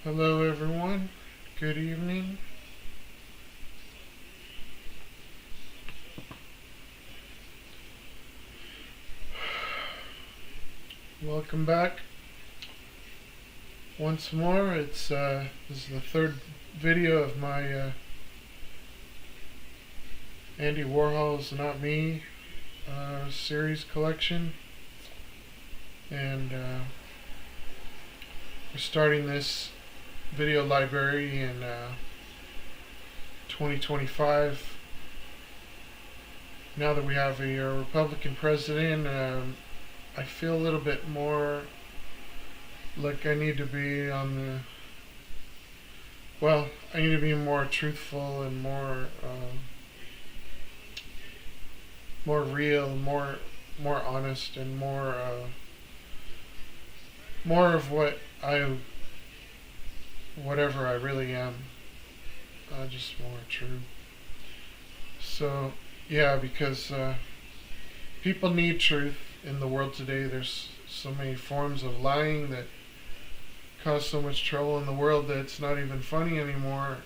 Hello, everyone. Good evening. Welcome back once more. This is the third video of my Andy Warhol's Not Me series collection, and we're starting this video library in 2025. Now that we have a Republican president, I feel a little bit more like I need to be I need to be more truthful and more real, more honest, and more of whatever I really am, just more true. So yeah, because people need truth in the world today. There's so many forms of lying that cause so much trouble in the world that it's not even funny anymore,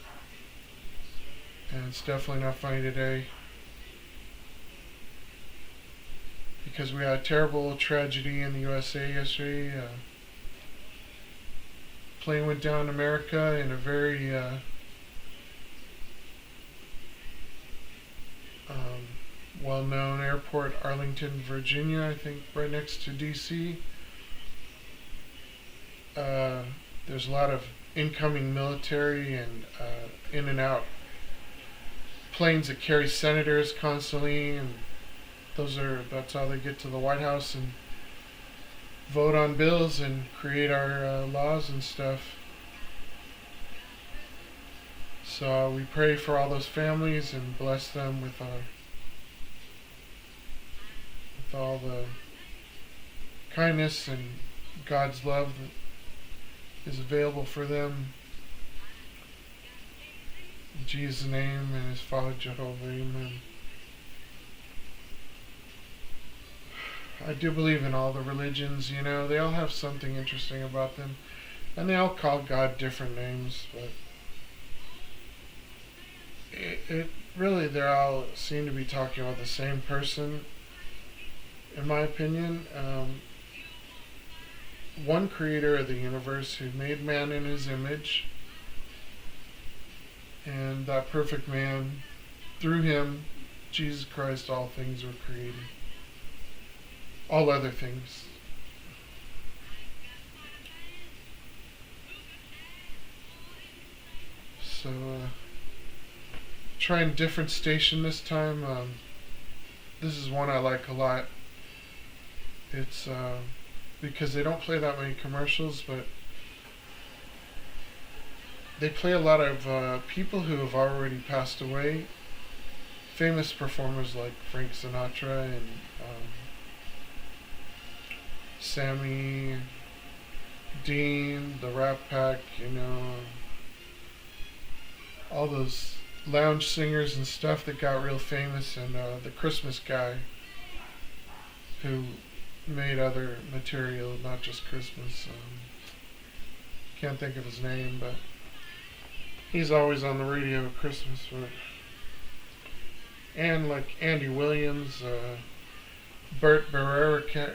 and it's definitely not funny today because we had a terrible tragedy in the USA yesterday. Plane went down in America in a very well-known airport, Arlington, Virginia, I think right next to DC. There's a lot of incoming military and in and out planes that carry senators constantly, and that's how they get to the White House and vote on bills and create our laws and stuff. So we pray for all those families and bless them with all the kindness and God's love that is available for them. In Jesus' name and His Father Jehovah, amen. I do believe in all the religions, they all have something interesting about them. And they all call God different names, but it really, they all seem to be talking about the same person, in my opinion. One creator of the universe who made man in His image, and that perfect man, through Him, Jesus Christ, all things were created. All other things. So, trying a different station this time. This is one I like a lot. It's because they don't play that many commercials, but they play a lot of people who have already passed away. Famous performers like Frank Sinatra and Sammy Dean, the Rat Pack, all those lounge singers and stuff that got real famous, and the Christmas guy who made other material, not just Christmas. Can't think of his name, but he's always on the radio at Christmas. And like Andy Williams, Burt Bacharach,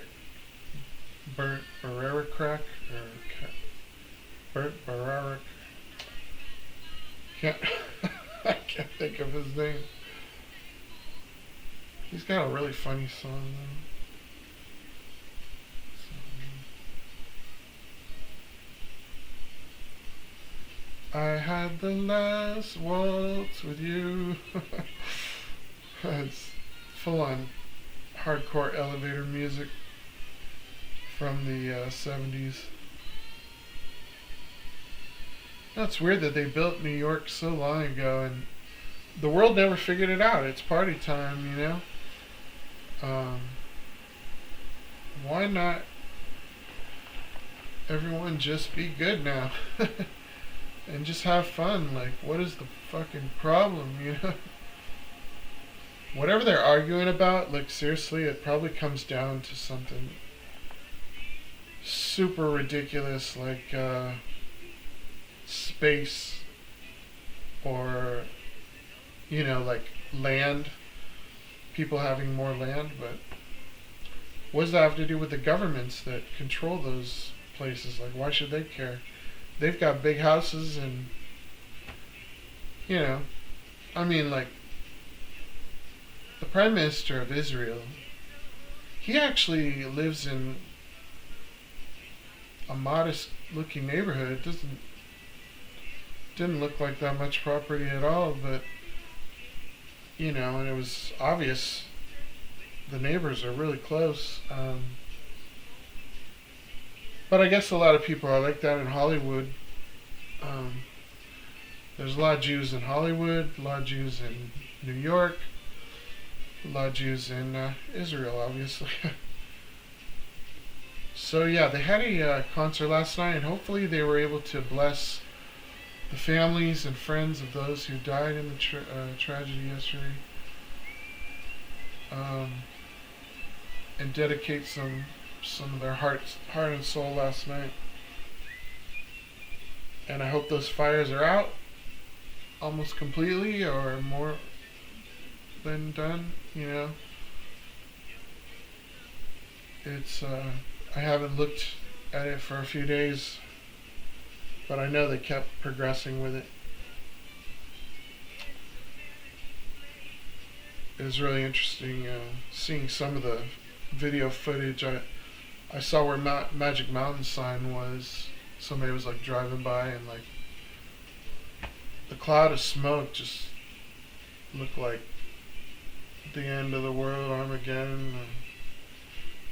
Burt Bacharach. I can't think of his name. He's got a really funny song though. I had the last waltz with you. It's full on hardcore elevator music from the 70s. That's weird that they built New York so long ago and the world never figured it out. It's party time, Why not everyone just be good now? And just have fun. Like, what is the fucking problem, Whatever they're arguing about, like, seriously, it probably comes down to something super ridiculous, like, space or, like land, people having more land, but what does that have to do with the governments that control those places? Like, why should they care? They've got big houses and, you know, I mean, like, the Prime Minister of Israel, he actually lives in a modest looking neighborhood. It didn't look like that much property at all, but, and it was obvious the neighbors are really close. But I guess a lot of people are like that in Hollywood. There's a lot of Jews in Hollywood, a lot of Jews in New York, a lot of Jews in Israel, obviously. So yeah, they had a concert last night, and hopefully they were able to bless the families and friends of those who died in the tragedy yesterday, and dedicate some of their heart and soul last night. And I hope those fires are out almost completely or more than done. It's I haven't looked at it for a few days, but I know they kept progressing with it. It was really interesting seeing some of the video footage. I saw where Magic Mountain sign was. Somebody was like driving by, and like the cloud of smoke just looked like the end of the world, Armageddon,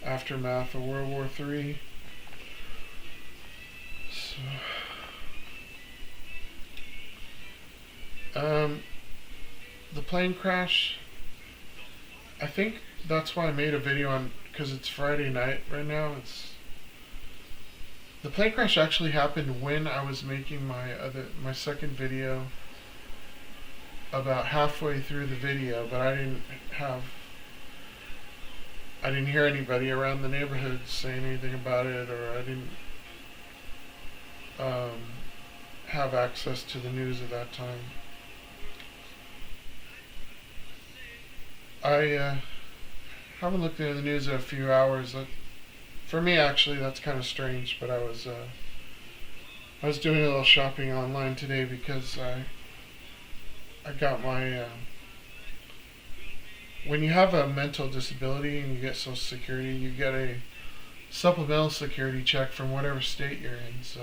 aftermath of World War III. So, the plane crash, I think that's why I made a video on, because it's Friday night right now. The plane crash actually happened when I was making my second video. About halfway through the video, but I didn't hear anybody around the neighborhood saying anything about it, or I didn't have access to the news at that time. I haven't looked into the news in a few hours. For me, actually, that's kind of strange. But I was doing a little shopping online today because I got my when you have a mental disability and you get Social Security, you get a supplemental security check from whatever state you're in. So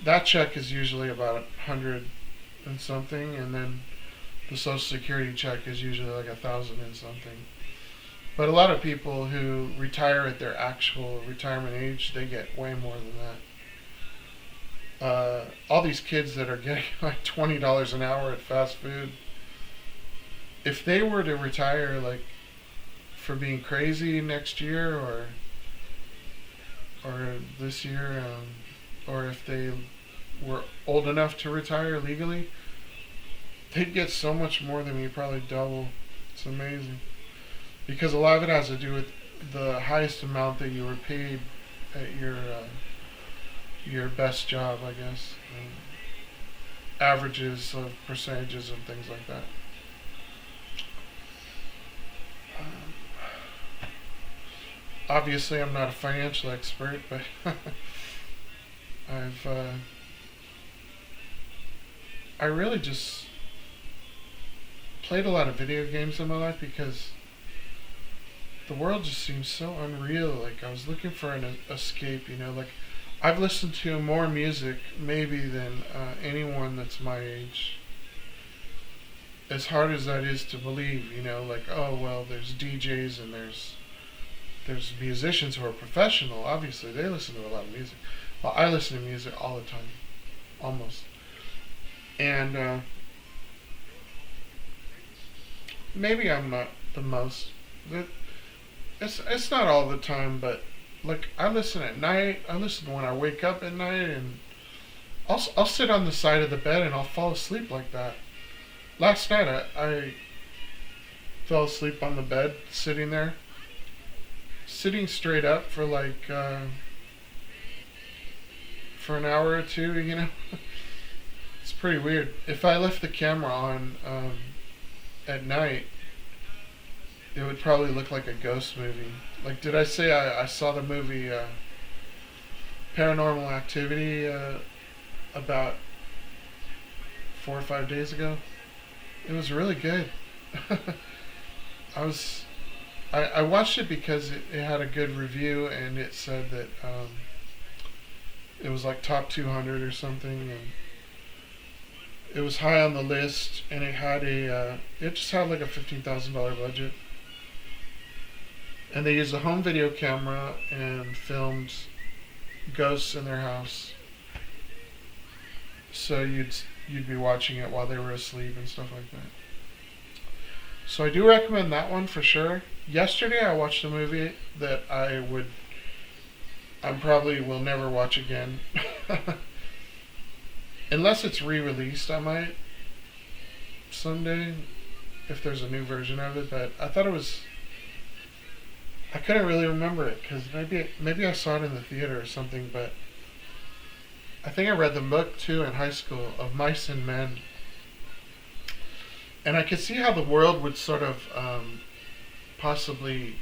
that check is usually about $100 and something, and then the Social Security check is usually like $1,000 and something. But a lot of people who retire at their actual retirement age, they get way more than that. All these kids that are getting like $20 an hour at fast food, if they were to retire like for being crazy next year or this year, or if they were old enough to retire legally, they'd get so much more than me, probably double. It's amazing. Because a lot of it has to do with the highest amount that you were paid at your best job, I guess. Averages of percentages and things like that. Obviously, I'm not a financial expert, but I really just played a lot of video games in my life because the world just seems so unreal. Like, I was looking for an escape, like, I've listened to more music maybe than anyone that's my age. As hard as that is to believe, like, oh well, there's DJs and there's musicians who are professional. Obviously, they listen to a lot of music. Well, I listen to music all the time, almost. And maybe I'm not the most. It's not all the time, but like, I listen at night. I listen when I wake up at night, and I'll sit on the side of the bed and I'll fall asleep like that. Last night I fell asleep on the bed, sitting straight up for like for an hour or two, It's pretty weird. If I left the camera on at night, it would probably look like a ghost movie. Like, did I say I saw the movie Paranormal Activity about 4 or 5 days ago? It was really good. I was I watched it because it had a good review, and it said that it was like top 200 or something, and it was high on the list, and it just had like a $15,000 budget, and they used a home video camera and filmed ghosts in their house, so you'd be watching it while they were asleep and stuff like that. So I do recommend that one for sure. Yesterday I watched a movie that I probably will never watch again. Unless it's re-released, I might someday if there's a new version of it. But I couldn't really remember it because maybe I saw it in the theater or something. But I think I read the book too in high school of Mice and Men, and I could see how the world would sort of possibly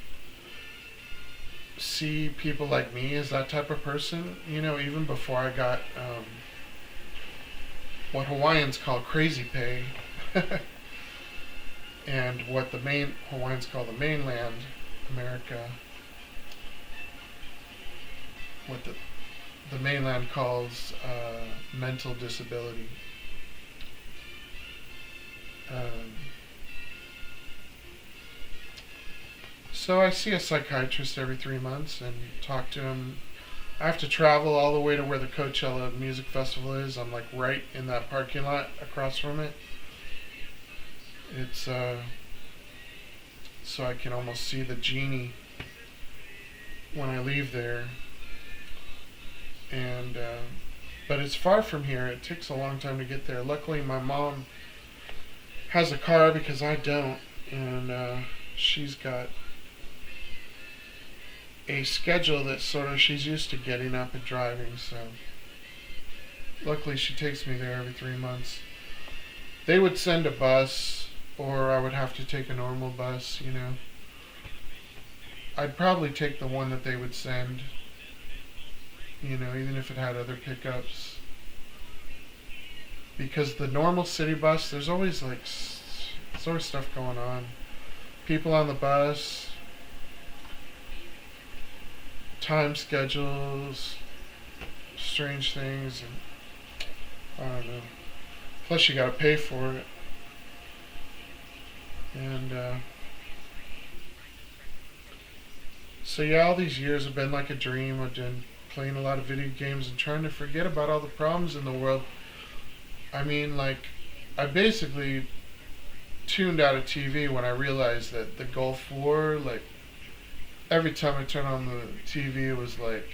see people like me as that type of person. Even before I got what Hawaiians call crazy pay, and what the Hawaiians call the mainland America, what the mainland calls mental disability. So I see a psychiatrist every 3 months and talk to him. I have to travel all the way to where the Coachella Music Festival is. I'm like right in that parking lot across from it. It's so I can almost see the genie when I leave there. And but it's far from here. It takes a long time to get there. Luckily, my mom has a car because I don't, and she's got a schedule that she's used to getting up and driving, so luckily she takes me there every 3 months. They would send a bus, or I would have to take a normal bus, I'd probably take the one that they would send, even if it had other pickups. Because the normal city bus, there's always stuff going on. People on the bus, time schedules, strange things, and I don't know. Plus, you gotta pay for it, and so yeah, all these years have been like a dream. I've been playing a lot of video games and trying to forget about all the problems in the world. I mean, I basically tuned out of TV when I realized that the Gulf War, every time I turned on the TV, it was like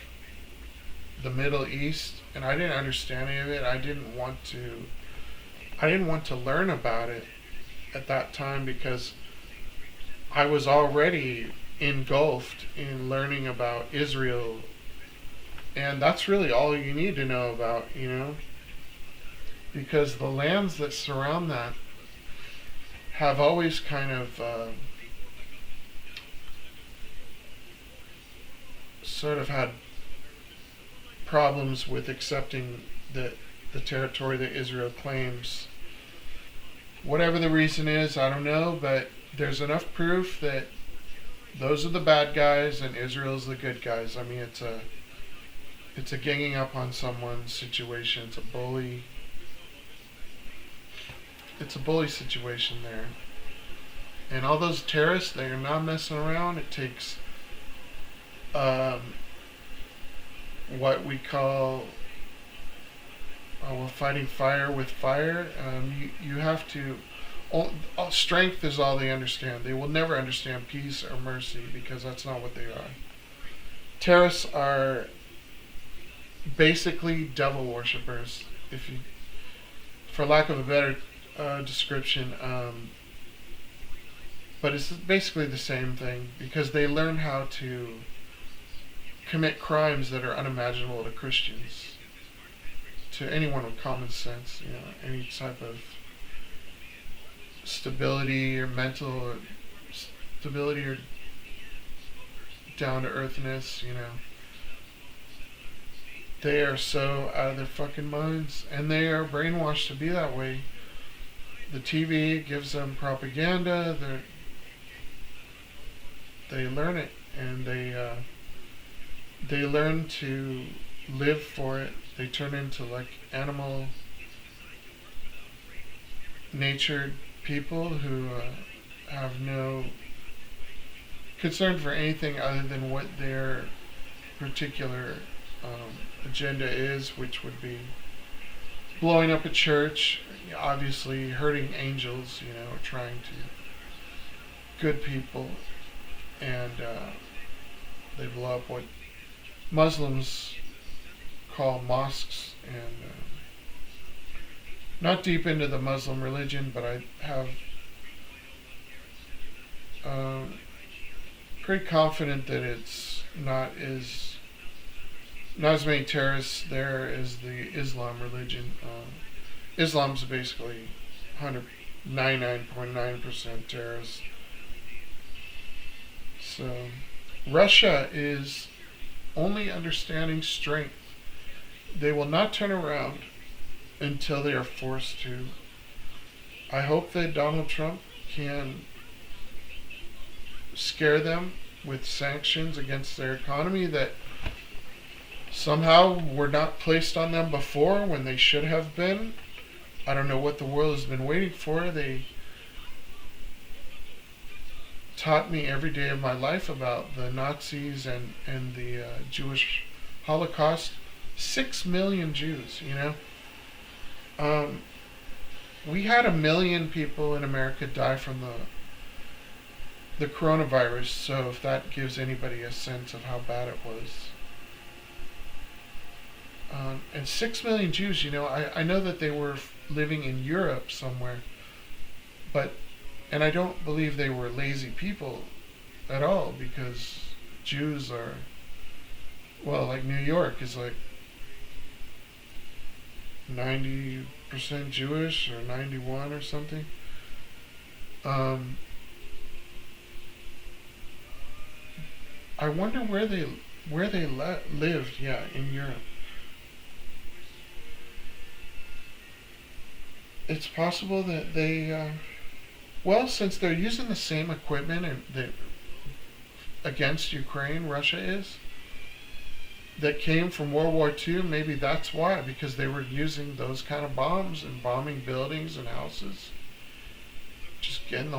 the Middle East, and I didn't understand any of it. I didn't want to learn about it at that time because I was already engulfed in learning about Israel, and that's really all you need to know about, because the lands that surround that have always kind of sort of had problems with accepting the territory that Israel claims. Whatever the reason is, I don't know, but there's enough proof that those are the bad guys and Israel's the good guys. I mean, it's a ganging up on someone situation. It's a bully situation there. And all those terrorists, they are not messing around. It takes what we call fighting fire with fire. You have to. Strength is all they understand. They will never understand peace or mercy because that's not what they are. Terrorists are basically devil worshippers, for lack of a better description. But it's basically the same thing because they learn how to commit crimes that are unimaginable to Christians. to anyone with common sense, any type of stability or mental stability or down to earthness, they are so out of their fucking minds, and they are brainwashed to be that way. The TV gives them propaganda. They learn it, and they learn to live for it. They turn into like animal natured people who have no concern for anything other than what their particular agenda is, which would be blowing up a church, obviously hurting angels, trying to good people, and they blow up what Muslims call mosques. And not deep into the Muslim religion, but I have pretty confident that it's not as many terrorists there as the Islam religion. Islam's basically 99.9% terrorist. So Russia is only understanding strength. They will not turn around until they are forced to. I hope that Donald Trump can scare them with sanctions against their economy that somehow were not placed on them before when they should have been. I don't know what the world has been waiting for. They taught me every day of my life about the Nazis and the Jewish Holocaust. 6 million Jews, we had 1 million people in America die from the coronavirus, so if that gives anybody a sense of how bad it was. And 6 million Jews, I know that they were living in Europe somewhere, and I don't believe they were lazy people at all, because Jews are, like New York is like 90% Jewish, or 91 or something. I wonder where they lived, in Europe. It's possible that they, since they're using the same equipment against Ukraine, Russia is, that came from World War II, maybe that's why, because they were using those kind of bombs and bombing buildings and houses, just getting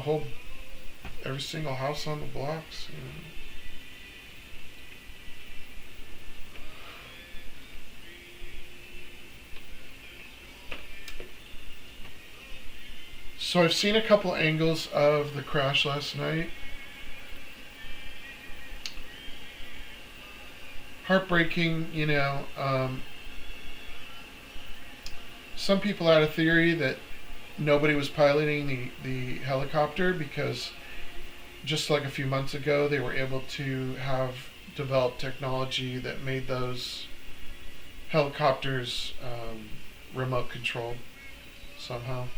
every single house on the blocks. So I've seen a couple angles of the crash last night. Heartbreaking, some people had a theory that nobody was piloting the helicopter, because just like a few months ago, they were able to have developed technology that made those helicopters remote controlled somehow.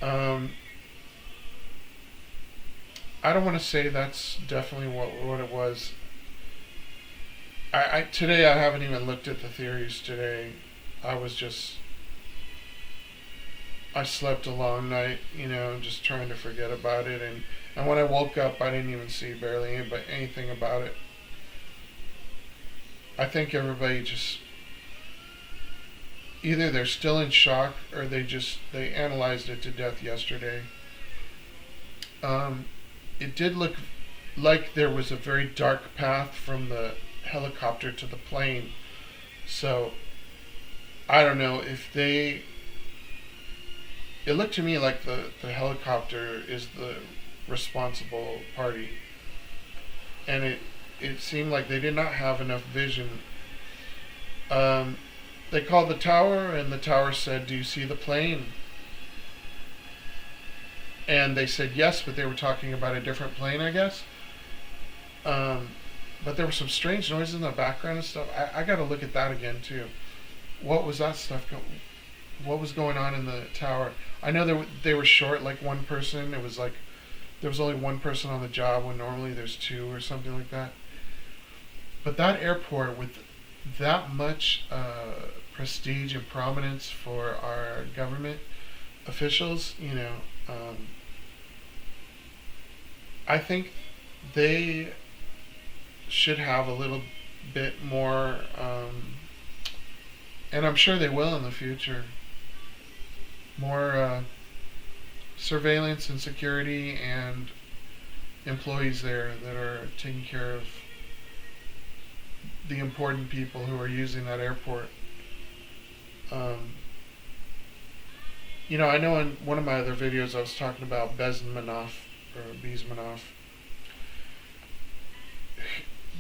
I don't want to say that's definitely what it was. Today I haven't even looked at the theories today. I slept a long night, just trying to forget about it, and when I woke up I didn't even see barely anything about it. I think everybody just, either they're still in shock, or they analyzed it to death yesterday. It did look like there was a very dark path from the helicopter to the plane. So I don't know if it looked to me like the helicopter is the responsible party. And it seemed like they did not have enough vision. They called the tower, and the tower said, "Do you see the plane?" And they said yes, but they were talking about a different plane, I guess. But there were some strange noises in the background and stuff. I got to look at that again too. what was that stuff? What was going on in the tower? I know they were short, like one person. It was like there was only one person on the job when normally there's two or something like that. But that airport with that much prestige and prominence for our government officials, I think they should have a little bit more, and I'm sure they will in the future, more surveillance and security and employees there that are taking care of the important people who are using that airport. I know in one of my other videos I was talking about Bezmenov or Bezmenov.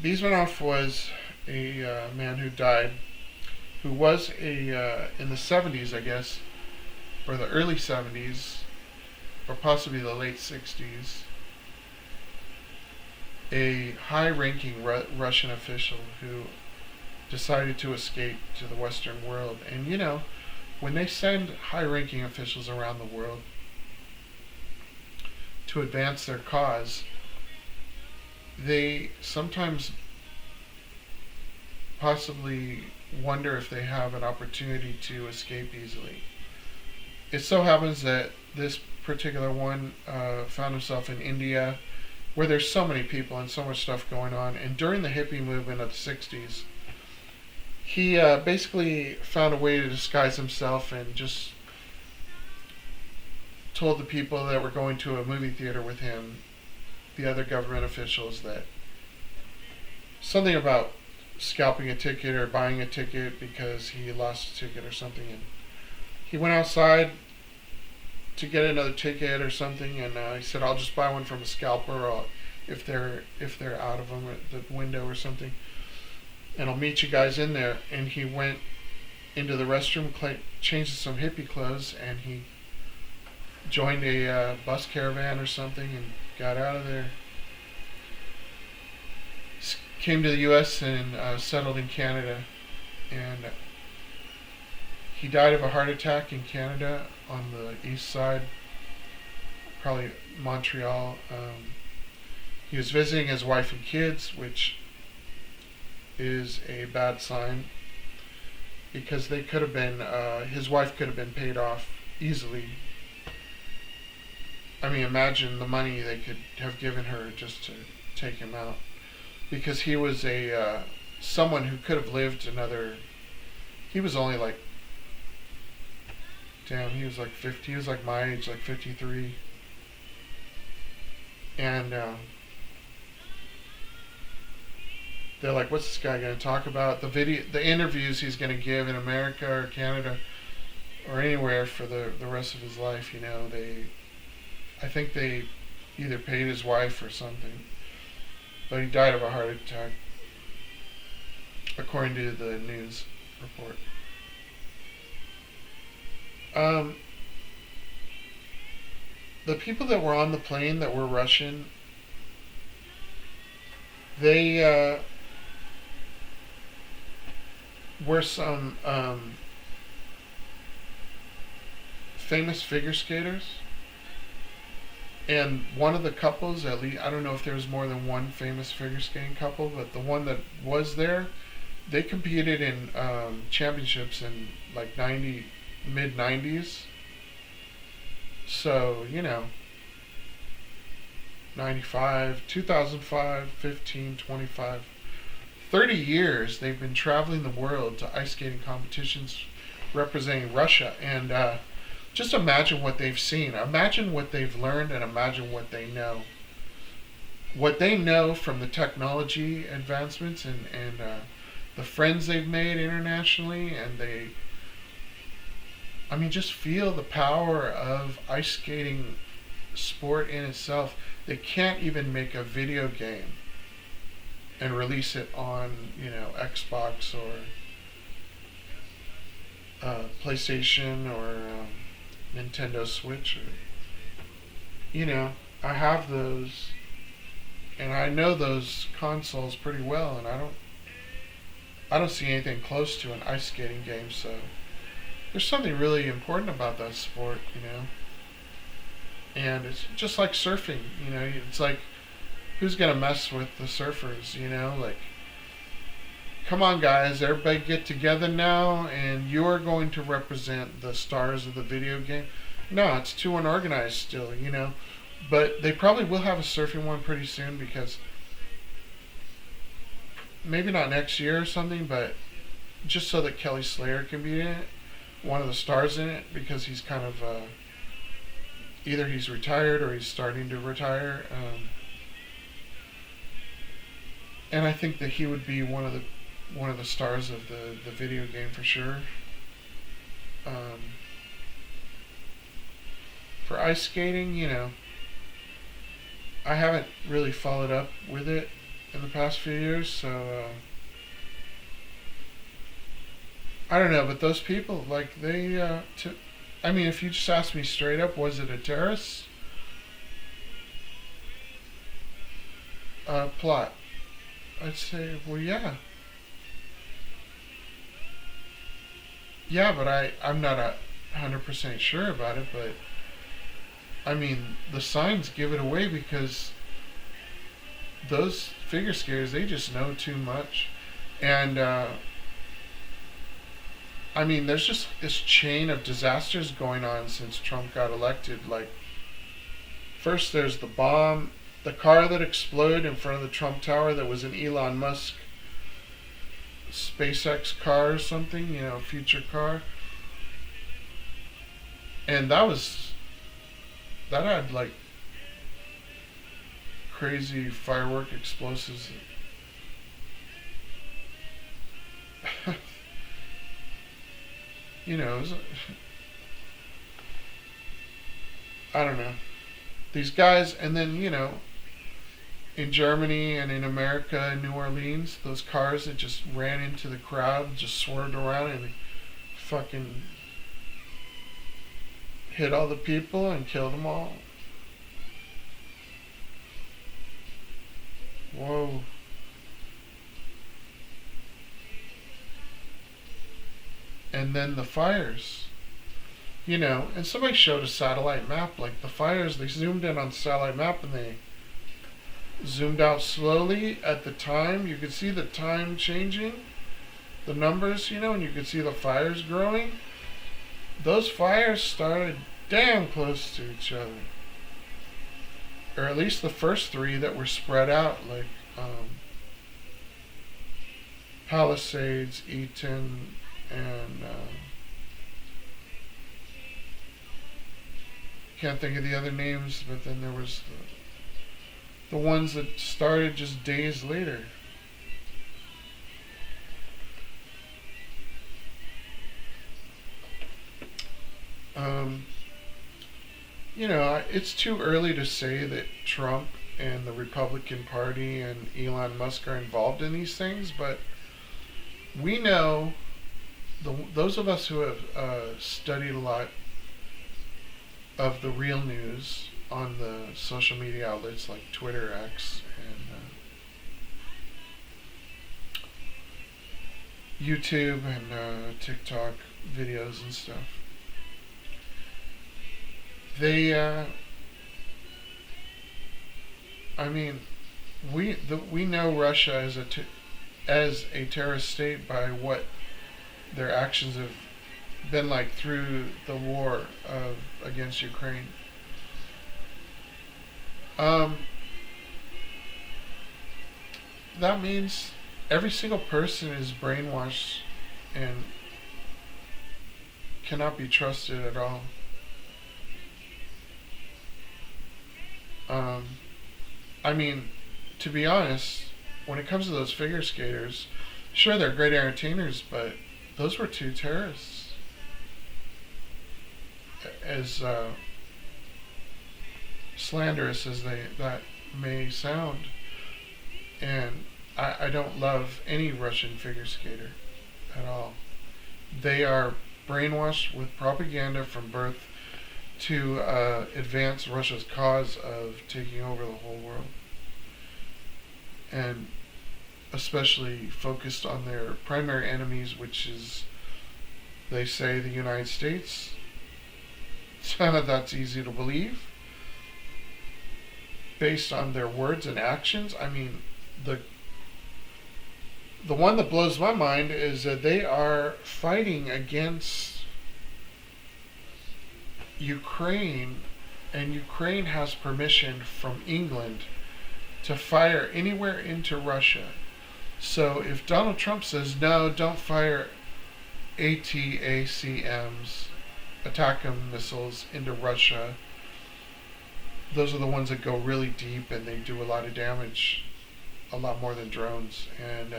Bezmenov was a man who died, who was in the 70s, I guess, or the early 70s, or possibly the late 60s, a high-ranking Russian official who decided to escape to the Western world. And when they send high-ranking officials around the world to advance their cause, they sometimes possibly wonder if they have an opportunity to escape easily. It so happens that this particular one found himself in India, where there's so many people and so much stuff going on. And during the hippie movement of the 60s, he basically found a way to disguise himself and just told the people that were going to a movie theater with him, the other government officials, that something about scalping a ticket or buying a ticket because he lost a ticket or something. And he went outside to get another ticket or something, and he said, "I'll just buy one from a scalper, or if they're out of them at the window or something, and I'll meet you guys in there." And he went into the restroom, changed some hippie clothes, and he joined a bus caravan or something and got out of there. Came to the U.S. and settled in Canada, and he died of a heart attack in Canada on the east side, probably Montreal. He was visiting his wife and kids, which is a bad sign, because they could have been, his wife could have been paid off easily. I mean, imagine the money they could have given her just to take him out, because he was someone who could have lived another. He was only like, he was like 50. He was like my age, like 53, and they're like, "What's this guy going to talk about?" The interviews he's going to give in America or Canada or anywhere for the rest of his life. I think they either paid his wife or something, but he died of a heart attack, according to the news report. The people that were on the plane that were Russian, they were some famous figure skaters. And one of the couples, at least, I don't know if there was more than one famous figure skating couple, but the one that was there, they competed in championships in like mid 90s. So, 95, 2005, 15, 25, 30 years they've been traveling the world to ice skating competitions representing Russia. And just imagine what they've seen. Imagine what they've learned, and imagine what they know. What they know from the technology advancements and the friends they've made internationally, and just feel the power of ice skating sport in itself. They can't even make a video game and release it on, Xbox or PlayStation or Nintendo Switch. I have those, and I know those consoles pretty well, and I don't see anything close to an ice skating game. So there's something really important about that sport, you know. And it's just like surfing, you know. It's like, who's gonna mess with the surfers, you know? Like, come on, guys, everybody get together now, and you're going to represent the stars of the video game. No, it's too unorganized still, you know. But they probably will have a surfing one pretty soon, because maybe not next year or something, but just so that Kelly Slater can be in it, one of the stars in it, because he's kind of either he's retired or he's starting to retire, and I think that he would be one of the stars of the video game for sure. For ice skating, you know, I haven't really followed up with it in the past few years, so I don't know. But those people, like, I mean, if you just ask me straight up, was it a terrorist plot? I'd say, well, yeah. Yeah, but I'm not 100% sure about it, but I mean, the signs give it away, because those figure skaters, they just know too much. And I mean, there's just this chain of disasters going on since Trump got elected. Like, first there's the bomb, the car that exploded in front of the Trump Tower that was an Elon Musk SpaceX car or something, you know, future car. And that had like crazy firework explosives. You know, I don't know. These guys, and then, you know, in Germany and in America, in New Orleans, those cars that just ran into the crowd, just swerved around and fucking hit all the people and killed them all. Whoa. And then the fires, you know, and somebody showed a satellite map, like the fires, they zoomed in on the satellite map and they zoomed out slowly at the time. You could see the time changing, the numbers, you know, and you could see the fires growing. Those fires started damn close to each other. Or at least the first three that were spread out, like Palisades, Eaton, and can't think of the other names, but then there was the ones that started just days later. You know, it's too early to say that Trump and the Republican Party and Elon Musk are involved in these things, but we know, those of us who have studied a lot of the real news on the social media outlets like Twitter, X, and YouTube, and TikTok videos and stuff. They, I mean, we know Russia as a terrorist state by what their actions have been like through the war against Ukraine. That means every single person is brainwashed and cannot be trusted at all. I mean, to be honest, when it comes to those figure skaters, sure, they're great entertainers, but those were two terrorists. As slanderous as that may sound, and I don't love any Russian figure skater at all. They are brainwashed with propaganda from birth to advance Russia's cause of taking over the whole world. And especially focused on their primary enemies, which is, they say, the United States. That's easy to believe based on their words and actions. I mean, the one that blows my mind is that they are fighting against Ukraine, and Ukraine has permission from England to fire anywhere into Russia. So if Donald Trump says, no, don't fire ATACMs, ATACMS missiles, into Russia, those are the ones that go really deep and they do a lot of damage, a lot more than drones. And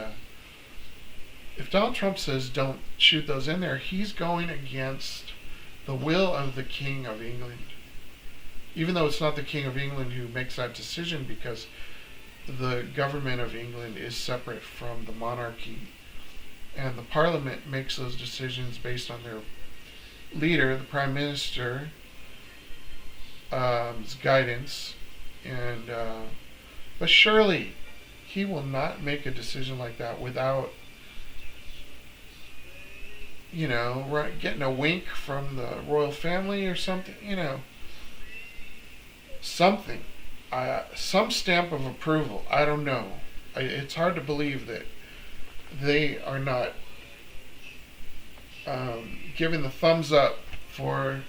if Donald Trump says don't shoot those in there, he's going against the will of the King of England. Even though it's not the King of England who makes that decision, because the government of England is separate from the monarchy. And the Parliament makes those decisions based on their leader, the Prime Minister's guidance. And but surely he will not make a decision like that without, getting a wink from the royal family or something, something, some stamp of approval. I don't know. It's hard to believe that they are not giving the thumbs up for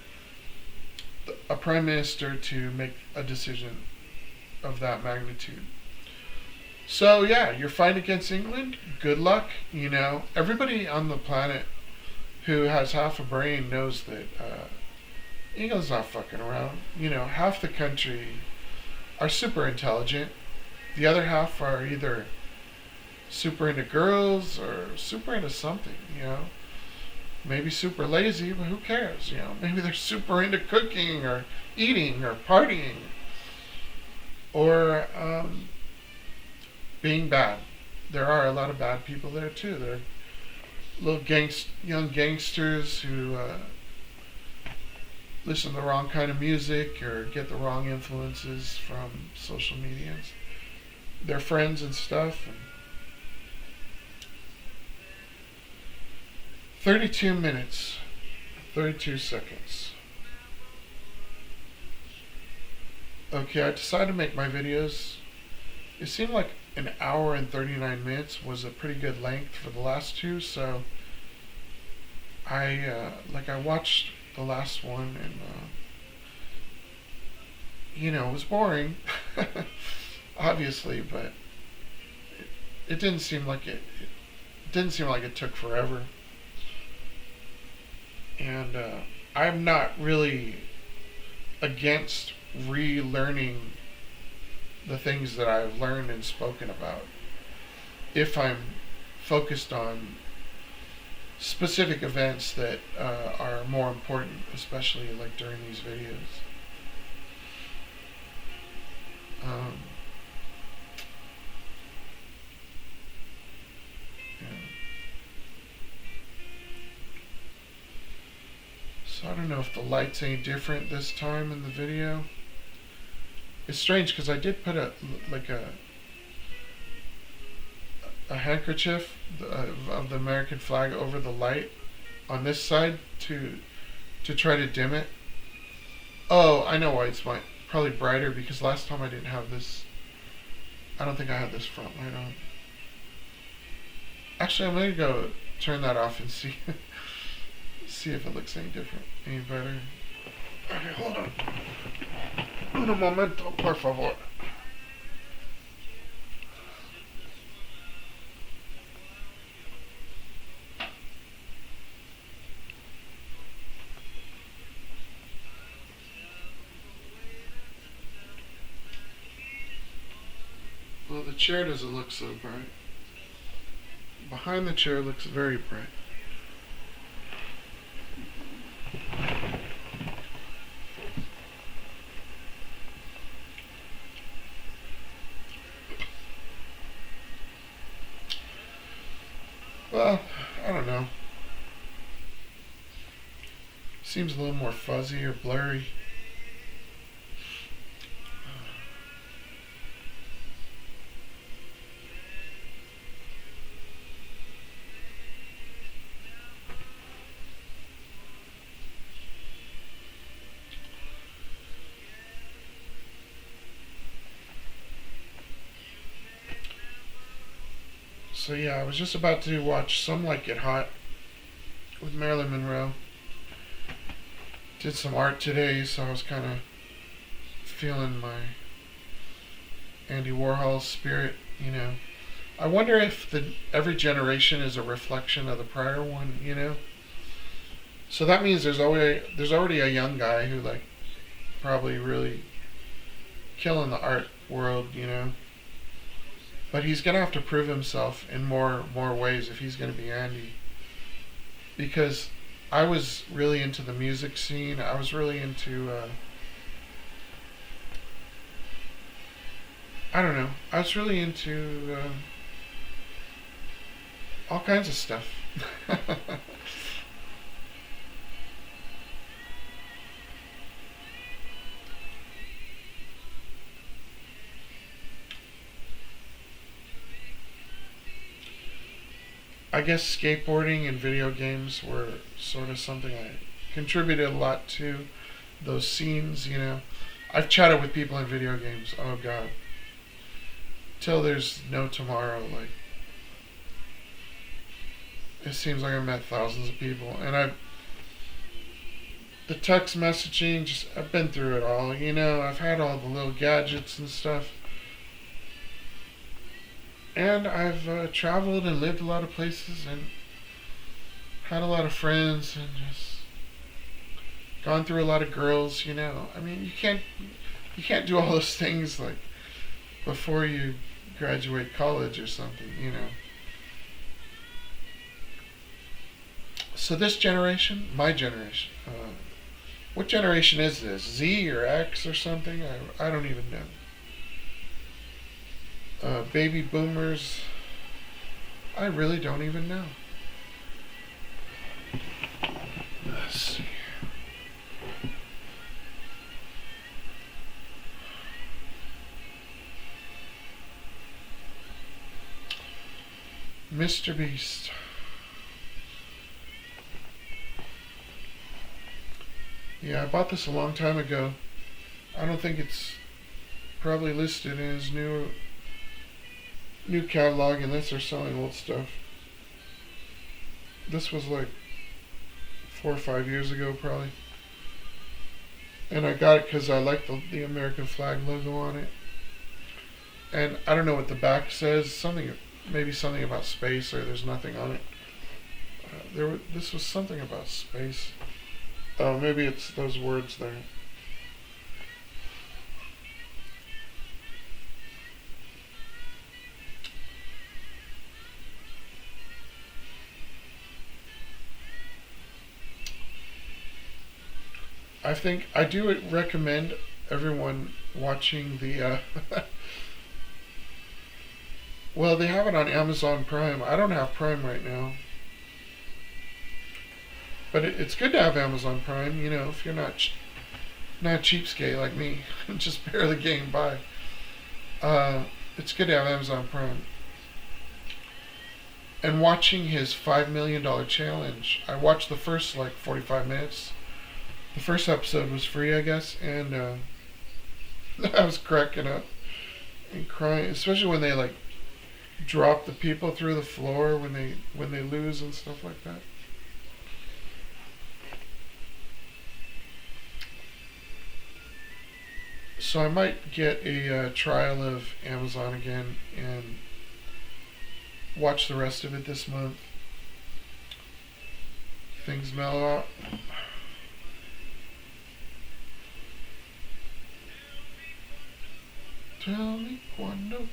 a prime minister to make a decision of that magnitude. So yeah, you're fighting against England. Good luck. Everybody on the planet who has half a brain knows that England's not fucking around. Half the country are super intelligent. The other half are either super into girls or super into something, Maybe super lazy, but who cares, Maybe they're super into cooking or eating or partying or being bad. There are a lot of bad people there too. There are little young gangsters who listen to the wrong kind of music or get the wrong influences from social media, their friends and stuff. And 32 minutes, 32 seconds. Okay, I decided to make my videos. It seemed like an hour and 39 minutes was a pretty good length for the last two, so I watched the last one, and it was boring, obviously, but it didn't seem like it took forever. And I'm not really against relearning the things that I've learned and spoken about, if I'm focused on specific events that are more important, especially like during these videos. Yeah. So I don't know if the light's any different this time in the video. It's strange because I did put a handkerchief of the American flag over the light on this side to try to dim it. Oh, I know why it's probably brighter, because last time I didn't have this. I don't think I had this front light on. Actually, I'm gonna go turn that off and see if it looks any different, any better. Okay, hold on. Un momento, por favor. Well, the chair doesn't look so bright. Behind the chair looks very bright. Well, I don't know. Seems a little more fuzzy or blurry. So yeah, I was just about to watch Some Like It Hot with Marilyn Monroe. Did some art today, so I was kind of feeling my Andy Warhol spirit. I wonder if every generation is a reflection of the prior one. So that means there's already a young guy who like probably really killing the art world. But he's gonna have to prove himself in more ways if he's gonna be Andy. Because I was really into the music scene. I was really into I don't know. I was really into all kinds of stuff. I guess skateboarding and video games were sort of something I contributed a lot to those scenes. I've chatted with people in video games. Oh God, till there's no tomorrow. Like it seems like I've met thousands of people, and the text messaging. I've been through it all. I've had all the little gadgets and stuff. And I've traveled and lived a lot of places and had a lot of friends and just gone through a lot of girls. I mean, you can't do all those things like before you graduate college or something. So this generation, my generation, what generation is this? Z or X or something? I don't even know. Baby boomers, I really don't even know. Let's see. Mr. Beast. Yeah, I bought this a long time ago. I don't think it's probably listed in his new catalog unless they're selling old stuff. This was like 4 or 5 years ago probably. And I got it because I like the American flag logo on it. And I don't know what the back says. Maybe something about space, or there's nothing on it. This was something about space. Oh, maybe it's those words there. I think I do recommend everyone watching the. Well, they have it on Amazon Prime. I don't have Prime right now, but it's good to have Amazon Prime. If you're not cheapskate like me, just barely getting by. It's good to have Amazon Prime. And watching his $5 million challenge, I watched the first like 45 minutes. The first episode was free, I guess, and I was cracking up and crying, especially when they like drop the people through the floor when they lose and stuff like that. So I might get a trial of Amazon again and watch the rest of it this month. Things mellow out. Tell me cuando.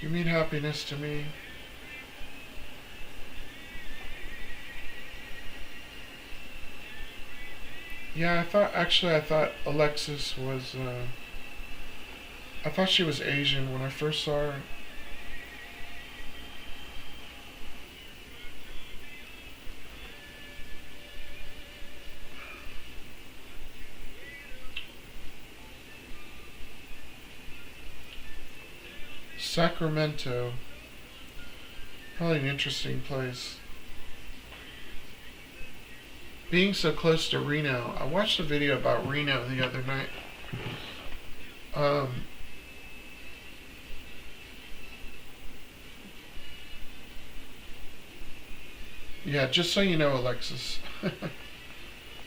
You mean happiness to me. Yeah, I thought Alexis was I thought she was Asian when I first saw her. Sacramento. Probably an interesting place. Being so close to Reno, I watched a video about Reno the other night. Um, yeah, just so you know, Alexis,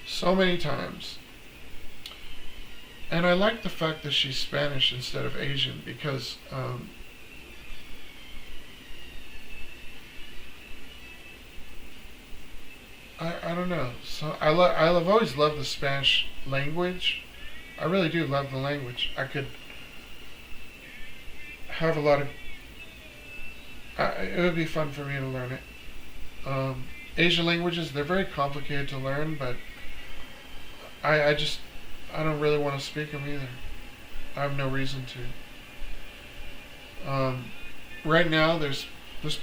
so many times. And I like the fact that she's Spanish instead of Asian because I don't know. So I've always loved the Spanish language. I really do love the language. I could have a lot of. It would be fun for me to learn it. Asian languages, they're very complicated to learn, but I just I don't really want to speak them either. I have no reason to. Right now, there's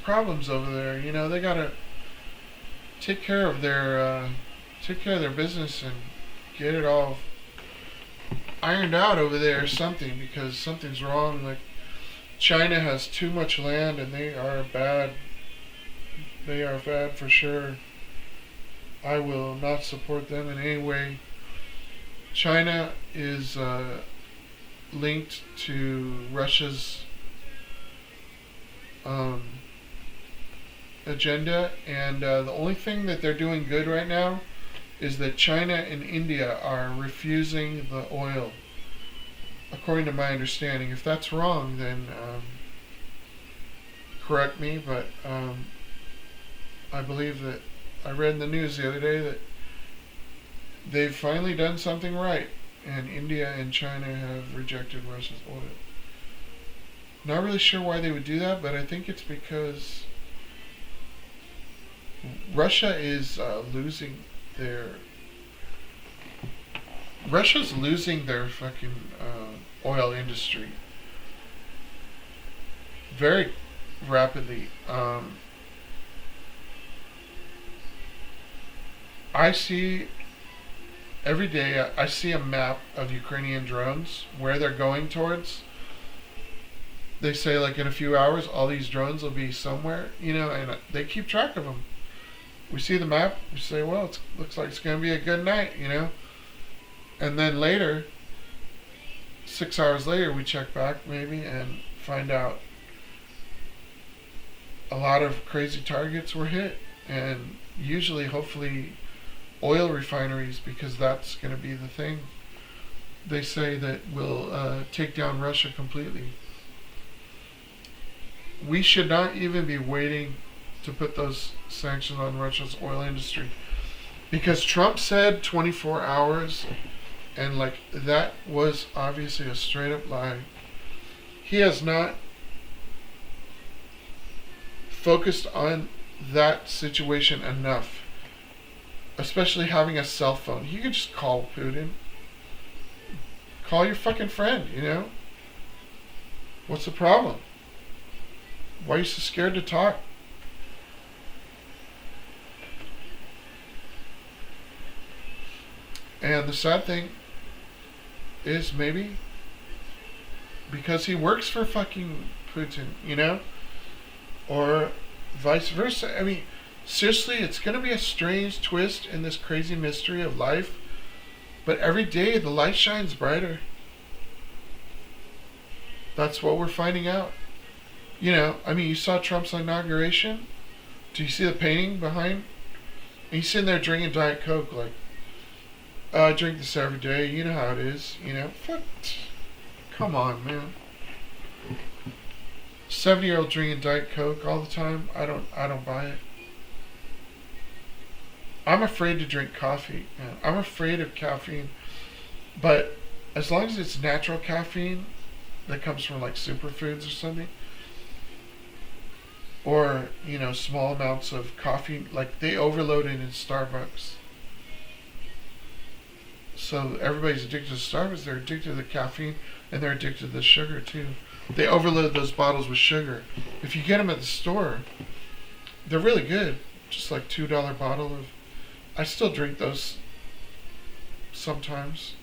problems over there. You know, they gotta take care of their business and get it all ironed out over there or something, because something's wrong. Like China has too much land and they are bad. They are bad for sure. I will not support them in any way. China is linked to Russia's um, agenda, and the only thing that they're doing good right now is that China and India are refusing the oil, according to my understanding. If that's wrong, then correct me, but I believe that I read in the news the other day that they've finally done something right, and India and China have rejected Russia's oil. Not really sure why they would do that, but I think it's because Russia is Russia's losing their fucking oil industry very rapidly. I see every day. I see a map of Ukrainian drones where they're going towards. They say like in a few hours, all these drones will be somewhere, you know, and they keep track of them. We see the map. We say, well, it looks like it's going to be a good night, you know. And then later, 6 hours later, we check back maybe and find out a lot of crazy targets were hit, and usually, hopefully, oil refineries, because that's going to be the thing. They say that will take down Russia completely. We should not even be waiting to put those sanctions on Russia's oil industry, because Trump said 24 hours, and like that was obviously a straight up lie. He has not focused on that situation enough, especially having a cell phone. You could just call Putin. Call your fucking friend, you know? What's the problem? Why are you so scared to talk? And the sad thing is maybe because he works for fucking Putin, you know? Or vice versa. I mean, seriously, it's going to be a strange twist in this crazy mystery of life. But every day the light shines brighter. That's what we're finding out. You know, I mean, you saw Trump's inauguration. Do you see the painting behind? And he's sitting there drinking Diet Coke like, I drink this every day. You know how it is. You know, fuck. Come on, man. 70-year-old drinking Diet Coke all the time. I don't buy it. I'm afraid to drink coffee. Man. I'm afraid of caffeine. But as long as it's natural caffeine that comes from like superfoods or something, or, you know, small amounts of coffee, like they overload it in Starbucks. So everybody's addicted to Starbucks. They're addicted to the caffeine, and they're addicted to the sugar too. They overload those bottles with sugar. If you get them at the store, they're really good. Just like $2 bottle of. I still drink those sometimes,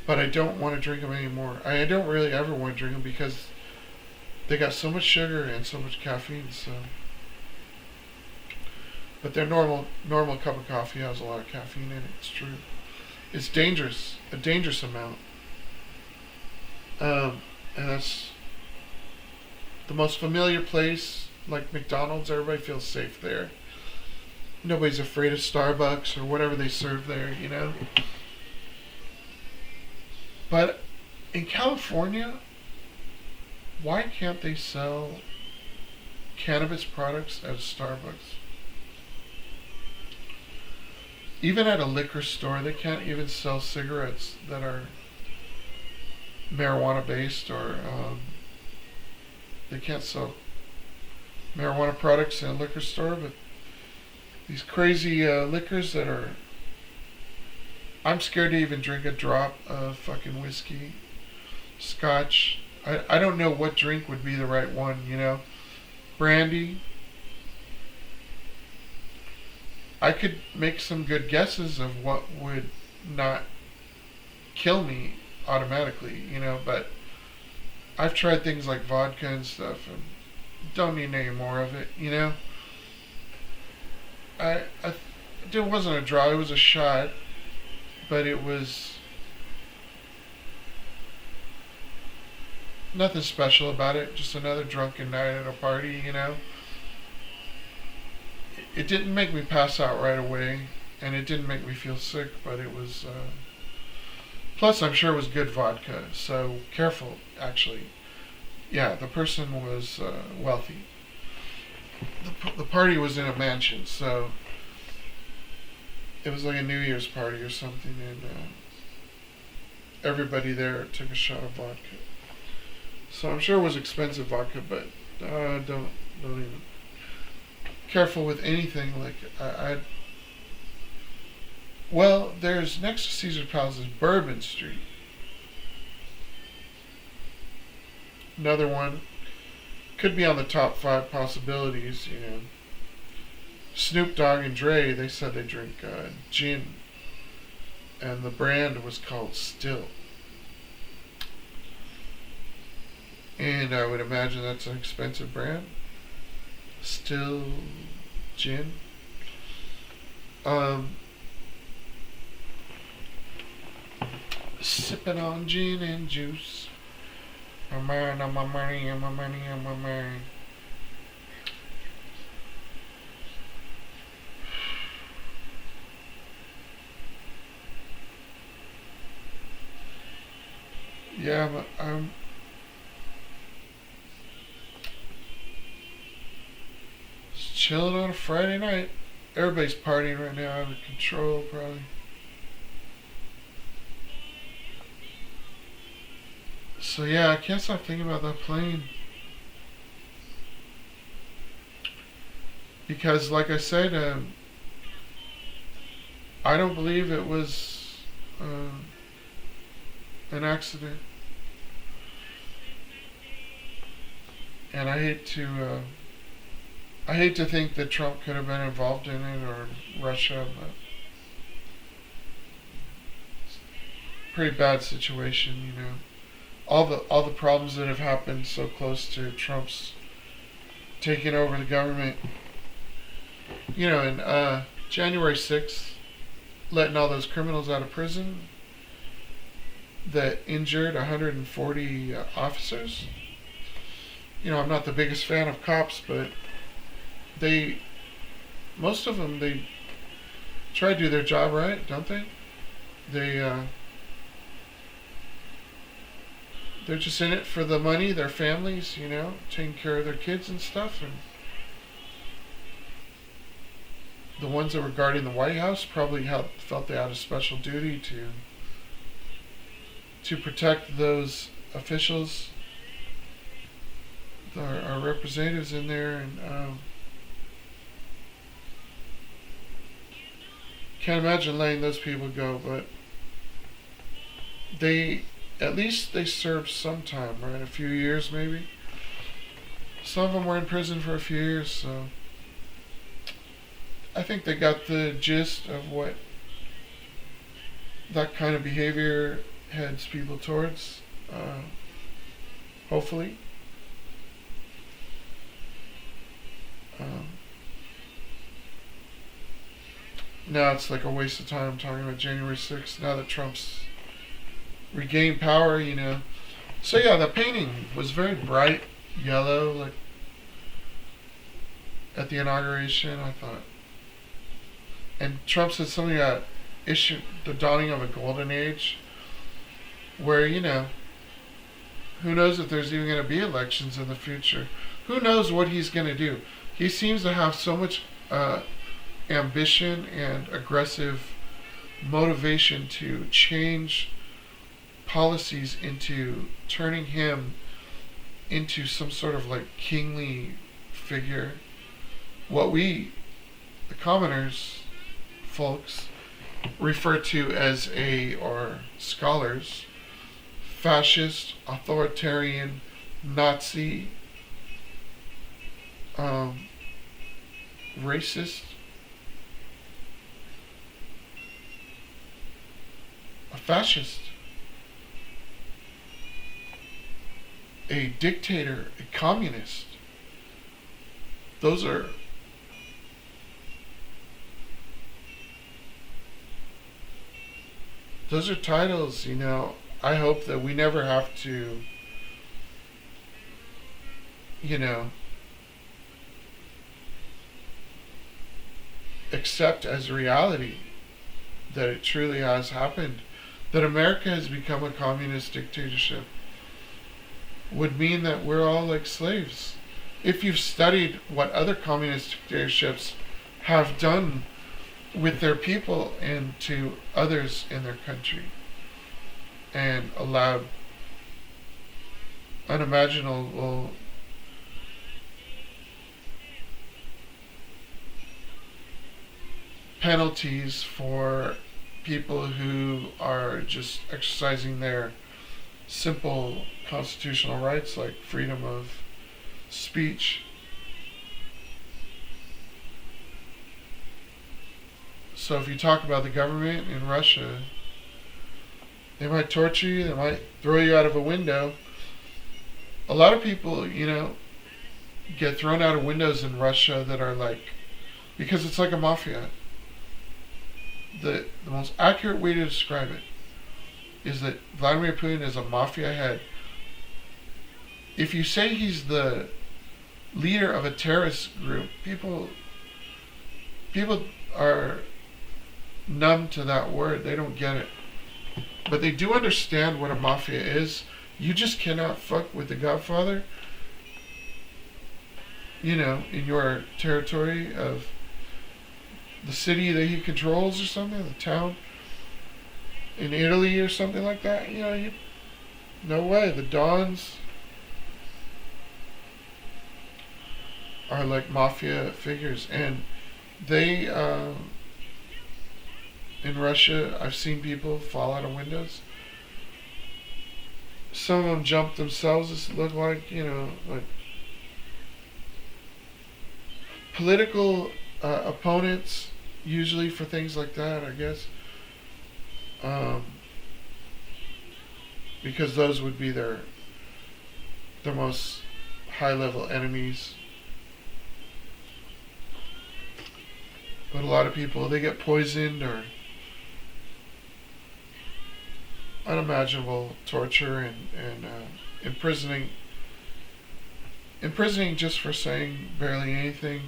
but I don't want to drink them anymore. I don't really ever want to drink them because they got so much sugar and so much caffeine. So, but their normal cup of coffee has a lot of caffeine in it. It's true. It's dangerous, a dangerous amount. And that's the most familiar place, like McDonald's. Everybody feels safe there. Nobody's afraid of Starbucks or whatever they serve there, you know. But in California, why can't they sell cannabis products at a Starbucks? Even at a liquor store, they can't even sell cigarettes that are marijuana based, or they can't sell marijuana products in a liquor store, but these crazy liquors that are. I'm scared to even drink a drop of fucking whiskey, scotch. I don't know what drink would be the right one, you know. Brandy. I could make some good guesses of what would not kill me automatically, you know, but I've tried things like vodka and stuff and don't need any more of it, you know. It wasn't a draw, it was a shot, but it was nothing special about it, just another drunken night at a party, you know. It didn't make me pass out right away, and it didn't make me feel sick, but it was, plus I'm sure it was good vodka, so careful, actually. Yeah, the person was wealthy. The party was in a mansion, so it was like a New Year's party or something, and everybody there took a shot of vodka. So I'm sure it was expensive vodka, but don't even. Careful with anything like well, there's next to Caesar Palace is Bourbon Street. Another one could be on the top 5 possibilities, you know. Snoop Dogg and Dre, they said they drink gin, and the brand was called Still. And I would imagine that's an expensive brand. Still gin. Sipping on gin and juice. My mind on my money and my money on my mind. Yeah, but I'm just chilling on a Friday night. Everybody's partying right now, out of control, probably. So yeah, I can't stop thinking about that plane. Because, like I said, I don't believe it was an accident. And I hate to think that Trump could have been involved in it, or Russia, but it's a pretty bad situation, you know. All the problems that have happened so close to Trump's taking over the government. You know, in January 6th, letting all those criminals out of prison that injured 140 officers. You know, I'm not the biggest fan of cops, but most of them, they try to do their job right, don't they? They're just in it for the money, their families, you know, taking care of their kids and stuff. And the ones that were guarding the White House probably felt they had a special duty to protect those officials, our representatives in there, and can't imagine letting those people go. But they at least they served some time, right? A few years maybe. Some of them were in prison for a few years, so I think they got the gist of what that kind of behavior heads people towards. Hopefully. Um, Now it's like a waste of time talking about January 6th now that Trump's regained power, you know. So yeah, the painting was very bright yellow, like at the inauguration, I thought. And Trump said something about the dawning of a golden age, where, you know, who knows if there's even going to be elections in the future. Who knows what he's going to do. He seems to have so much ambition and aggressive motivation to change policies into turning him into some sort of like kingly figure. What we, the commoners, folks, refer to as or scholars, fascist, authoritarian, Nazi, racist, a fascist, a dictator, a communist. Those are titles, you know. I hope that we never have to, you know, accept as reality that it truly has happened. That America has become a communist dictatorship would mean that we're all like slaves. If you've studied what other communist dictatorships have done with their people and to others in their country, and allowed unimaginable penalties for people who are just exercising their simple constitutional rights like freedom of speech. So if you talk about the government in Russia, they might torture you, they might throw you out of a window. A lot of people, you know, get thrown out of windows in Russia that are like, because it's like a mafia. The most accurate way to describe it is that Vladimir Putin is a mafia head. If you say he's the leader of a terrorist group, people are numb to that word. They don't get it. But they do understand what a mafia is. You just cannot fuck with the Godfather, you know, in your territory of the city that he controls or something, the town in Italy or something like that. You know, no way. The Dons are like mafia figures, and they in Russia, I've seen people fall out of windows. Some of them jump themselves. It look like, you know, like political opponents, usually for things like that, I guess. Because those would be their most high-level enemies. But a lot of people, they get poisoned or unimaginable torture and imprisoning just for saying barely anything.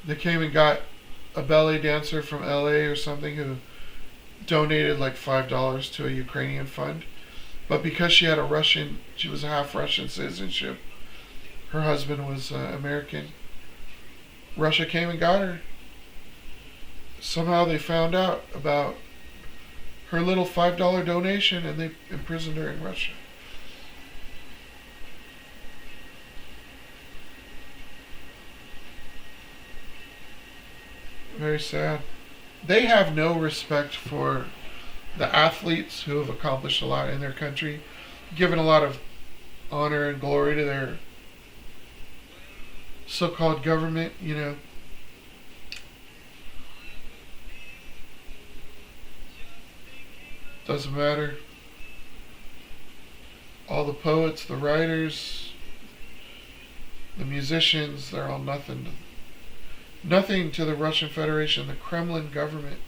They came and got a ballet dancer from LA or something who donated like $5 to a Ukrainian fund. But because she was a half Russian citizenship, her husband was American, Russia came and got her. Somehow they found out about her little $5 donation and they imprisoned her in Russia. Very sad. They have no respect for the athletes who have accomplished a lot in their country, given a lot of honor and glory to their so-called government, doesn't matter. All the poets, the writers, the musicians, they're all nothing to the Russian Federation, the Kremlin government,